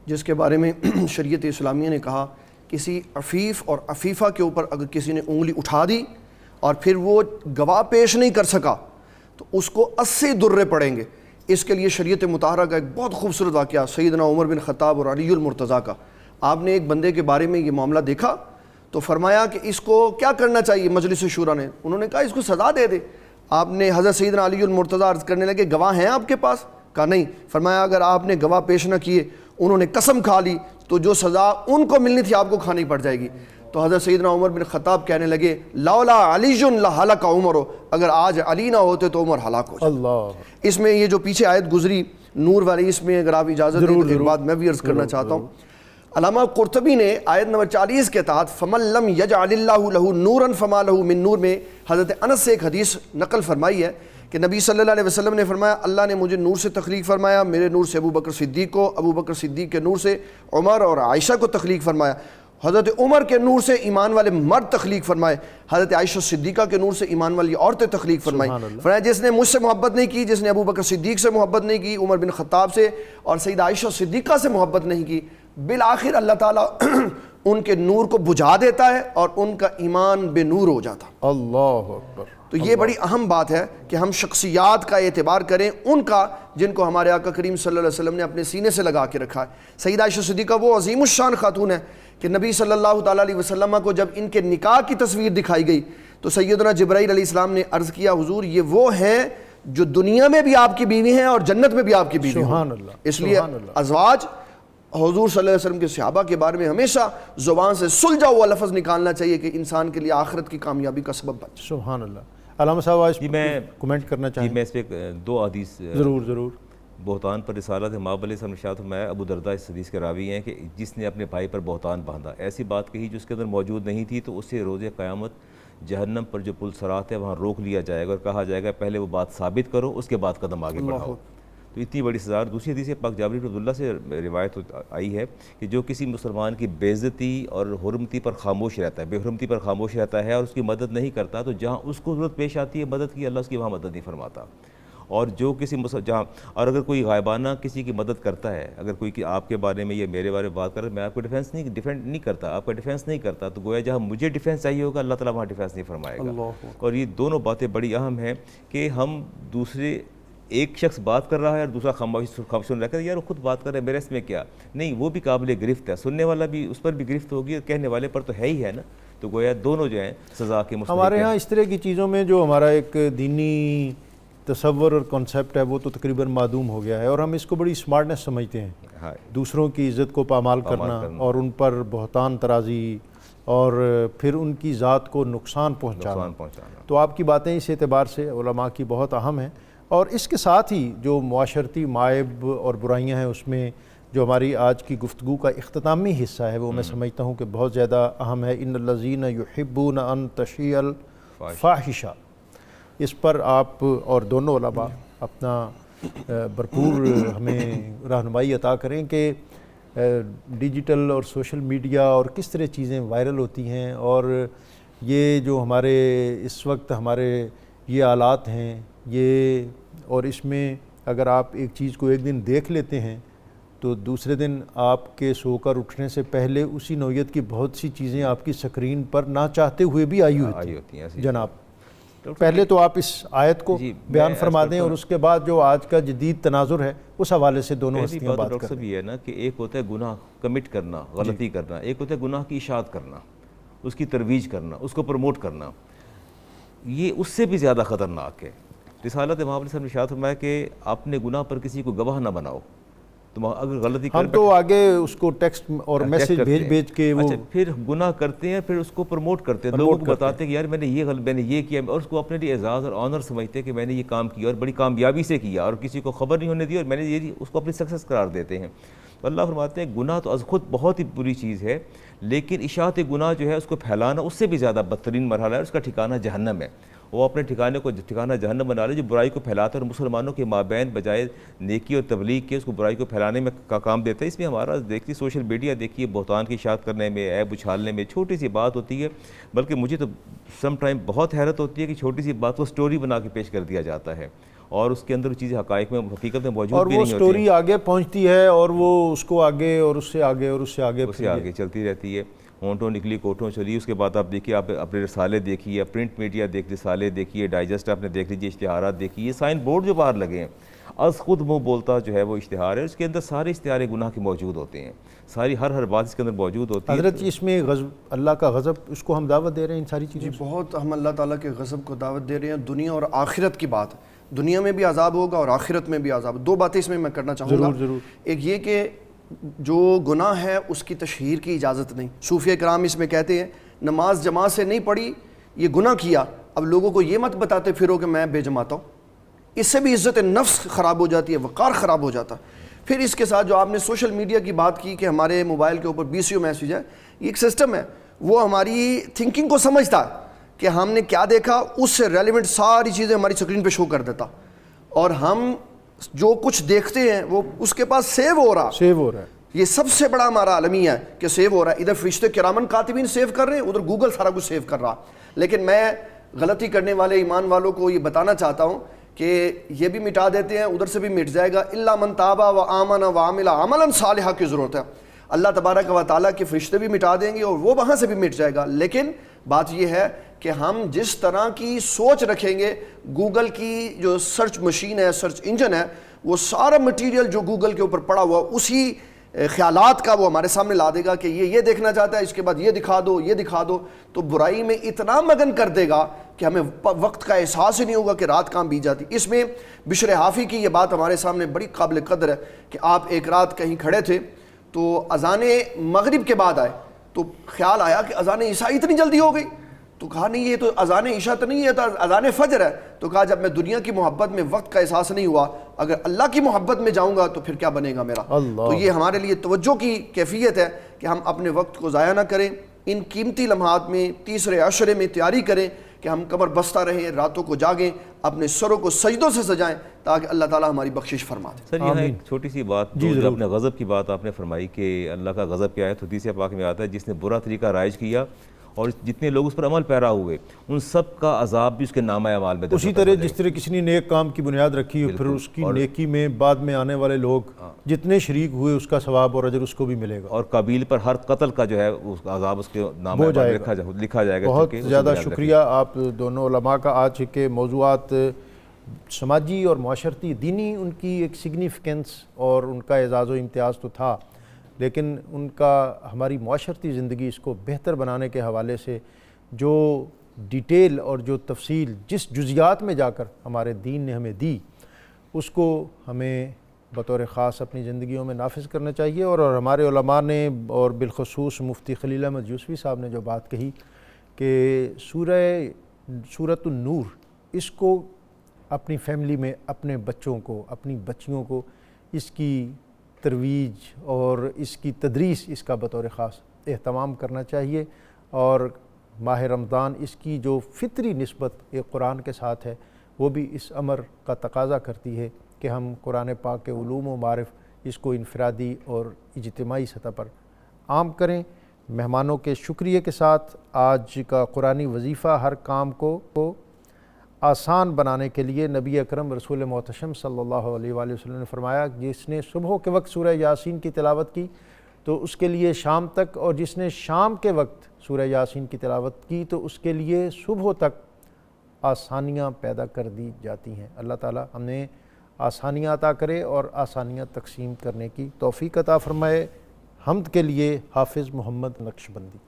[SPEAKER 3] جس کے بارے میں شریعت اسلامیہ نے کہا کسی عفیف اور عفیفہ کے اوپر اگر کسی نے انگلی اٹھا دی اور پھر وہ گواہ پیش نہیں کر سکا تو اس کو 80 درے پڑیں گے. اس کے لیے شریعت مطہرہ کا ایک بہت خوبصورت واقعہ سیدنا عمر بن خطاب اور علی المرتضیٰ کا. آپ نے ایک بندے کے بارے میں یہ معاملہ دیکھا تو فرمایا کہ اس کو کیا کرنا چاہیے. مجلس شورا نے، انہوں نے کہا اس کو سزا دے دے. آپ نے حضرت سیدنا علی المرتضیٰ عرض کرنے لگے گواہ ہیں آپ کے پاس؟ کہا نہیں. فرمایا اگر آپ نے گواہ پیش نہ کیے، انہوں نے قسم کھا لی تو جو سزا ان کو ملنی تھی آپ کو کھانی پڑ جائے گی. تو حضرت سیدنا عمر بن خطاب کہنے لگے لولا علی لہلک عمر، اگر آج علی نہ ہوتے تو عمر ہلاک ہو جاتا.
[SPEAKER 1] اللہ،
[SPEAKER 3] اس میں یہ جو پیچھے آیت گزری نور والی، اس میں اگر آپ اجازت دیں تو ایک بات میں بھی عرض کرنا چاہتا ہوں. علامہ قرطبی نے آیت نمبر 40 کے تحت فمن لم یجعل اللہ لہ نورا فما لہ من نور میں حضرت انس سے ایک حدیث نقل فرمائی ہے کہ نبی صلی اللہ علیہ وسلم نے فرمایا اللہ نے مجھے نور سے تخلیق فرمایا، میرے نور سے ابو بکر صدیق کو، ابو بکر صدیق کے نور سے عمر اور عائشہ کو تخلیق فرمایا، حضرت عمر کے نور سے ایمان والے مرد تخلیق فرمائے، حضرت عائشہ صدیقہ کے نور سے ایمان والی عورتیں تخلیق فرمائی. فرمایا جس نے مجھ سے محبت نہیں کی، جس نے ابو بکر صدیق سے محبت نہیں کی، عمر بن خطاب سے اور سیدہ عائشہ صدیقہ سے محبت نہیں کی، بالآخر اللہ تعالیٰ ان کے نور کو بجھا دیتا ہے اور ان کا ایمان بے نور ہو جاتا.
[SPEAKER 1] اللہ اکبر.
[SPEAKER 3] تو یہ بڑی اہم بات ہے کہ ہم شخصیات کا اعتبار کریں، ان کا جن کو ہمارے آقا کریم صلی اللہ علیہ وسلم نے اپنے سینے سے لگا کے رکھا ہے. سیدہ عائشہ صدیقہ وہ عظیم الشان خاتون ہے کہ نبی صلی اللہ تعالیٰ علیہ وسلم کو جب ان کے نکاح کی تصویر دکھائی گئی تو سیدنا جبرائیل علیہ السلام نے عرض کیا حضور یہ وہ ہیں جو دنیا میں بھی آپ کی بیوی ہیں اور جنت میں بھی آپ کی بیوی ہیں.
[SPEAKER 1] سبحان اللہ.
[SPEAKER 3] اس لیے ازواج حضور صلی اللہ علیہ وسلم کے صحابہ کے بارے میں ہمیشہ زبان سے سلجھا ہوا لفظ نکالنا چاہیے کہ انسان کے لیے آخرت کی کامیابی کا سبب بن جائے.
[SPEAKER 1] سبحان اللہ. علامہ صاحب آج
[SPEAKER 2] میں
[SPEAKER 1] کمنٹ کرنا چاہیں؟
[SPEAKER 2] میں اس پہ 2 حدیث
[SPEAKER 1] ضرور.
[SPEAKER 2] بہتان پر رسالت مآب علیہ السلام ارشاد فرمایا، ابو درداء اس حدیث کے راوی ہیں کہ جس نے اپنے بھائی پر بہتان باندھا، ایسی بات کہی جو اس کے اندر موجود نہیں تھی، تو اسے روز قیامت جہنم پر جو پل صراط ہے وہاں روک لیا جائے گا اور کہا جائے گا پہلے وہ بات ثابت کرو اس کے بعد قدم آگے بڑھاؤ. تو اتنی بڑی سزا. دوسری حدیث پاک جابر بن عبداللہ سے روایت آئی ہے کہ جو کسی مسلمان کی بے عزتی اور حرمتی پر خاموش رہتا ہے، بے حرمتی پر خاموش رہتا ہے اور اس کی مدد نہیں کرتا، تو جہاں اس کو ضرورت پیش آتی ہے مدد کی، اللہ اس کی وہاں مدد نہیں فرماتا. اور جو کسی اور اگر کوئی غائبانہ کسی کی مدد کرتا ہے، اگر کوئی آپ کے بارے میں یا میرے بارے میں بات کر رہا ہے، میں آپ کو ڈیفینڈ نہیں کرتا، آپ کا ڈیفینس نہیں کرتا، تو گویا جہاں مجھے ڈیفینس چاہیے ہوگا اللہ تعالیٰ وہاں ڈیفینس نہیں فرمائے گا. اور یہ دونوں باتیں بڑی اہم ہیں کہ ہم دوسرے ایک شخص بات کر رہا ہے اور دوسرا خاموش سن رہا ہے، یار وہ خود بات کر رہا ہے میرے اس میں کیا نہیں، وہ بھی قابل گرفت ہے، سننے والا بھی اس پر بھی گرفت ہوگی اور کہنے والے پر تو ہے ہی ہے نا. تو گویا دونوں جو ہیں سزا کے مستحق ہیں.
[SPEAKER 1] ہمارے ہاں اس طرح کی چیزوں میں جو ہمارا ایک دینی تصور اور کانسیپٹ ہے وہ تو تقریباً معدوم ہو گیا ہے، اور ہم اس کو بڑی سمارٹنس سمجھتے ہیں. دوسروں کی عزت کو پامال کرنا اور ان پر بہتان ترازی اور پھر ان کی ذات کو نقصان پہنچانا. تو آپ کی باتیں اس اعتبار سے علماء کی بہت اہم ہیں. اور اس کے ساتھ ہی جو معاشرتی معائب اور برائیاں ہیں اس میں جو ہماری آج کی گفتگو کا اختتامی حصہ ہے وہ میں سمجھتا ہوں کہ بہت زیادہ اہم ہے. ان الذین یحبون ان تشیع الفاحشہ، اس پر آپ اور دونوں علماء اپنا بھرپور ہمیں رہنمائی عطا کریں کہ ڈیجیٹل اور سوشل میڈیا اور کس طرح چیزیں وائرل ہوتی ہیں، اور یہ جو ہمارے اس وقت ہمارے یہ آلات ہیں یہ، اور اس میں اگر آپ ایک چیز کو ایک دن دیکھ لیتے ہیں تو دوسرے دن آپ کے سو کر اٹھنے سے پہلے اسی نوعیت کی بہت سی چیزیں آپ کی سکرین پر نہ چاہتے ہوئے بھی آئی ہوتی ہیں. جناب پہلے تو آپ اس آیت کو بیان فرما دیں اور اس کے بعد جو آج کا جدید تناظر ہے اس حوالے سے دونوں ہستیاں بات کریں.
[SPEAKER 2] یہ ہے نا کہ ایک ہوتا ہے گناہ کمٹ کرنا، غلطی کرنا، ایک ہوتا ہے گناہ کی اشاعت کرنا، اس کی ترویج کرنا، اس کو پروموٹ کرنا. یہ اس سے بھی زیادہ خطرناک ہے. رسالت مآب علیہ السلام نے ارشاد فرمایا کہ اپنے گناہ پر کسی کو گواہ نہ بناؤ. تو اگر غلطی
[SPEAKER 1] ہم تو آگے اس کو ٹیکسٹ اور میسیج بھیج کے وہ
[SPEAKER 2] اچھا پھر گناہ کرتے ہیں، پھر اس کو پروموٹ کرتے ہیں، لوگوں کو بتاتے ہیں کہ یار میں نے یہ کیا، اور اس کو اپنے لیے اعزاز اور آنر سمجھتے ہیں کہ میں نے یہ کام کیا اور بڑی کامیابی سے کیا اور کسی کو خبر نہیں ہونے دی، اور میں نے یہ اس کو اپنی سکسیس قرار دیتے ہیں. تو اللہ فرماتے ہیں گناہ تو از خود بہت ہی بری چیز ہے، لیکن اشاعت گناہ جو ہے اس کو پھیلانا اس سے بھی زیادہ بدترین مرحلہ ہے، اس کا ٹھکانہ جہنم ہے. وہ اپنے ٹھکانے کو ٹھکانہ جہنم بنا لے جو برائی کو پھیلاتا ہے، اور مسلمانوں کے مابین بجائے نیکی اور تبلیغ کے اس کو برائی کو پھیلانے میں کا کام دیتا ہے. اس میں ہمارا دیکھیے سوشل میڈیا دیکھیے بہتان کی اشاعت کرنے میں، عیب اچھالنے میں چھوٹی سی بات ہوتی ہے، بلکہ مجھے تو سم ٹائم بہت حیرت ہوتی ہے کہ چھوٹی سی بات کو سٹوری بنا کے پیش کر دیا جاتا ہے اور اس کے اندر چیزیں حقائق میں حقیقت میں موجود بھی نہیں ہوتی ہیں،
[SPEAKER 1] اور وہ سٹوری آگے پہنچتی ہے اور وہ اس کو آگے اور اس سے آگے اور اس سے آگے
[SPEAKER 2] اس سے آگے چلتی رہتی ہے. ہونٹوں نکلی کوٹھوں چلی. اس کے بعد آپ دیکھیے، آپ اپنے رسالے دیکھیے، پرنٹ میڈیا رسالے دیکھیے، ڈائجسٹ آپ نے دیکھ لیجیے، اشتہارات دیکھیے، یہ سائن بورڈ جو باہر لگے ہیں از خود منہ بولتا جو ہے وہ اشتہار ہے، اس کے اندر سارے اشتہار گناہ کے موجود ہوتے ہیں، ساری ہر بات اس کے اندر موجود ہوتی ہے.
[SPEAKER 1] حضرت اس میں اللہ کا غضب، اس کو ہم دعوت دے رہے ہیں ان ساری چیزوں
[SPEAKER 3] جی بہت ہم اللہ تعالیٰ کے غضب کو دعوت دے رہے ہیں. دنیا اور آخرت کی بات، دنیا میں بھی عذاب ہوگا اور آخرت میں بھی عذاب. دو باتیں اس میں کرنا چاہوں گا.
[SPEAKER 1] ضرور.
[SPEAKER 3] ایک یہ کہ جو گناہ ہے اس کی تشہیر کی اجازت نہیں. صوفیہ کرام اس میں کہتے ہیں نماز جماعت سے نہیں پڑھی، یہ گناہ کیا، اب لوگوں کو یہ مت بتاتے پھرو کہ میں بے جماعت ہوں. اس سے بھی عزت نفس خراب ہو جاتی ہے، وقار خراب ہو جاتا. پھر اس کے ساتھ جو آپ نے سوشل میڈیا کی بات کی کہ ہمارے موبائل کے اوپر 20 میسیج ہے، یہ ایک سسٹم ہے، وہ ہماری تھنکنگ کو سمجھتا ہے کہ ہم نے کیا دیکھا، اس سے ریلیونٹ ساری چیزیں ہماری اسکرین پہ شو کر دیتا، اور ہم جو کچھ دیکھتے ہیں وہ اس کے پاس سیو ہو رہا
[SPEAKER 1] ہے.
[SPEAKER 3] یہ سب سے بڑا ہمارا عالمی ہے کہ سیو ہو رہا ہے. ادھر فرشتے کرامن کاتبین سیو کر رہے ہیں، ادھر گوگل سارا کچھ سیو کر رہا. لیکن میں غلطی کرنے والے ایمان والوں کو یہ بتانا چاہتا ہوں کہ یہ بھی مٹا دیتے ہیں، ادھر سے بھی مٹ جائے گا. الا من تاب و آمن و عمل عملا صالحا کی ضرورت ہے. اللہ تبارک و تعالیٰ کے فرشتے بھی مٹا دیں گے اور وہ وہاں سے بھی مٹ جائے گا. لیکن بات یہ ہے کہ ہم جس طرح کی سوچ رکھیں گے، گوگل کی جو سرچ مشین ہے، سرچ انجن ہے، وہ سارا مٹیریل جو گوگل کے اوپر پڑا ہوا اسی خیالات کا وہ ہمارے سامنے لا دے گا کہ یہ دیکھنا چاہتا ہے، اس کے بعد یہ دکھا دو، یہ دکھا دو. تو برائی میں اتنا مگن کر دے گا کہ ہمیں وقت کا احساس ہی نہیں ہوگا کہ رات کہاں بیت جاتی. اس میں بشر حافی کی یہ بات ہمارے سامنے بڑی قابل قدر ہے کہ آپ ایک رات کہیں کھڑے تھے تو اذان مغرب کے بعد آئے تو خیال آیا کہ اذان عشاء اتنی جلدی ہو گئی. تو کہا نہیں یہ تو اذان عشاء تو نہیں ہے، تو اذان فجر ہے. تو کہا جب میں دنیا کی محبت میں وقت کا احساس نہیں ہوا، اگر اللہ کی محبت میں جاؤں گا تو پھر کیا بنے گا میرا. تو یہ ہمارے لیے توجہ کی کیفیت ہے کہ ہم اپنے وقت کو ضائع نہ کریں. ان قیمتی لمحات میں تیسرے عشرے میں تیاری کریں کہ ہم کمر بستہ رہیں، راتوں کو جاگیں، اپنے سروں کو سجدوں سے سجائیں تاکہ اللہ تعالیٰ ہماری بخشش فرما دے.
[SPEAKER 2] سر یہاں ایک چھوٹی سی بات جو اپنے غضب کی بات آپ نے فرمائی کہ اللہ کا غضب کیا ہے، تو حدیث پاک میں آتا ہے جس نے برا طریقہ رائج کیا اور جتنے لوگ اس پر عمل پیرا ہوئے ان سب کا عذاب بھی اس کے نامہ اعمال میں.
[SPEAKER 1] اسی طرح جس طرح کسی نے نیک کام کی بنیاد رکھی ہے، پھر اس کی نیکی میں بعد میں آنے والے لوگ جتنے شریک ہوئے اس کا ثواب اور اجر اس کو بھی ملے گا. اور
[SPEAKER 2] قابیل پر ہر قتل کا جو ہے اس کا عذاب اس کے نامہ میں لکھا جائے گا.
[SPEAKER 1] بہت زیادہ شکریہ آپ دونوں علماء کا. آج کے موضوعات سماجی اور معاشرتی دینی ان کی ایک سگنیفیکنس اور ان کا اعزاز و امتیاز تو تھا، لیکن ان کا ہماری معاشرتی زندگی اس کو بہتر بنانے کے حوالے سے جو ڈیٹیل اور جو تفصیل جس جزیات میں جا کر ہمارے دین نے ہمیں دی، اس کو ہمیں بطور خاص اپنی زندگیوں میں نافذ کرنا چاہیے. اور ہمارے علماء نے اور بالخصوص مفتی خلیل احمد یوسفی صاحب نے جو بات کہی کہ سورۃ النور، اس کو اپنی فیملی میں اپنے بچوں کو، اپنی بچیوں کو اس کی ترویج اور اس کی تدریس، اس کا بطور خاص اہتمام کرنا چاہیے. اور ماہ رمضان اس کی جو فطری نسبت ایک قرآن کے ساتھ ہے وہ بھی اس امر کا تقاضا کرتی ہے کہ ہم قرآن پاک کے علوم و معرف اس کو انفرادی اور اجتماعی سطح پر عام کریں. مہمانوں کے شکریہ کے ساتھ آج کا قرآنی وظیفہ ہر کام کو آسان بنانے کے لیے نبی اکرم رسول محتشم صلی اللہ علیہ وآلہ وسلم نے فرمایا جس نے صبح کے وقت سورہ یاسین کی تلاوت کی تو اس کے لیے شام تک، اور جس نے شام کے وقت سورہ یاسین کی تلاوت کی تو اس کے لیے صبح تک آسانیاں پیدا کر دی جاتی ہیں. اللہ تعالیٰ ہمیں آسانیاں عطا کرے اور آسانیاں تقسیم کرنے کی توفیق عطا فرمائے. حمد کے لیے حافظ محمد نقشبندی.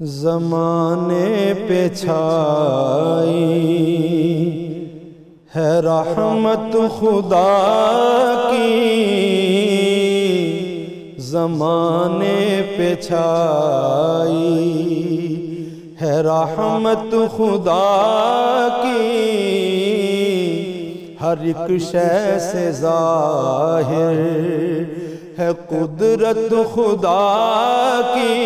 [SPEAKER 6] زمانے پہ چھائی ہے رحمت خدا کی، زمانے پہ چھائی ہے رحمت خدا کی، ہر ایک شے سے ظاہر ہے قدرت خدا کی،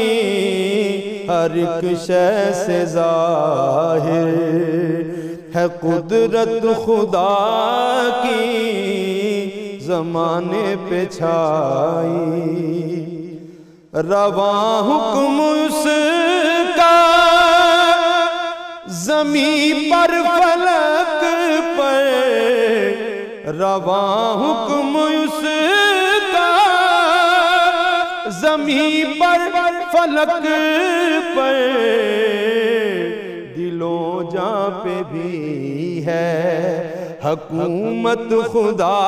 [SPEAKER 6] ہر ایک شے سے ظاہر ہے قدرت خدا کی، زمانے پہ چھائی رواں حکم اس کا زمین پر فلک پر، رواں حکم اس کا زمین پر فلک پر، دلوں جاں پہ بھی ہے حکومت خدا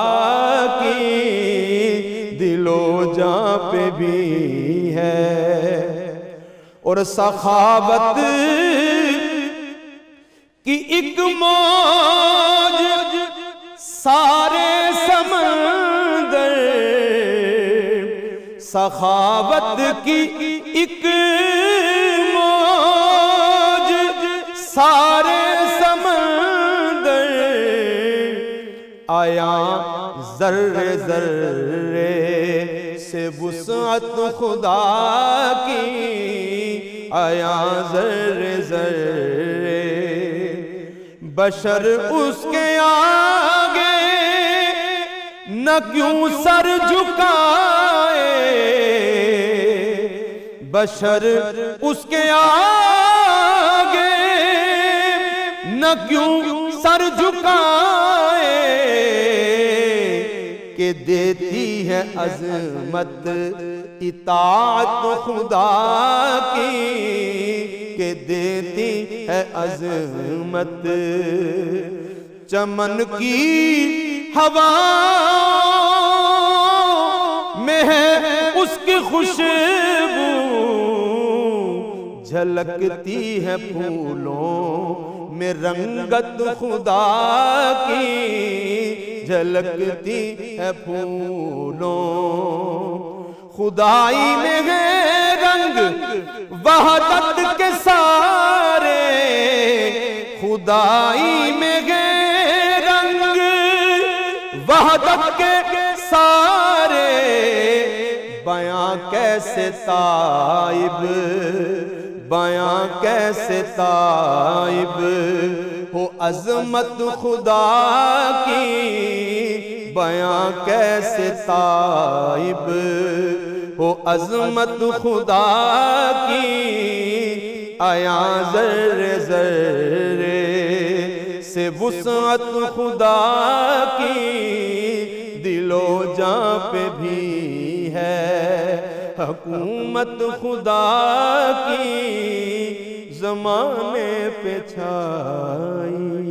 [SPEAKER 6] کی، دلوں جاں پہ بھی ہے، اور سخاوت کی ایک موج سارے سمندر، سخاوت کی ایک موج سارے سمندر، آیا ذرے ذرے سے وسعت خدا کی، آیا ذرے ذرے بشر اس کے آگے نہ کیوں سر جھکائے، بشر اس کے آگے نہ کیوں سر جھکائے، کہ دیتی ہے عظمت اطاعت خدا کی، کہ دیتی ہے عظمت، چمن کی ہوا میں ہے اس کی خوشبو، جھلکتی ہے پھولوں میں رنگت خدا کی، جھلکتی ہے پھولوں، خدائی میں ہے رنگ وحدت کے سارے، خدائی میں ہے رنگ وحدت کے سارے، بیاں کیسے تائب، بیاں کیسے تائب ہو عظمت خدا کی، بیاں کیسے تائب ہو عظمت خدا کی، آیا ذرے ذرے سے وسعت خدا کی، دل و جاں پہ بھی ہے حکومت خدا کی، زمانے پہ چھائی۔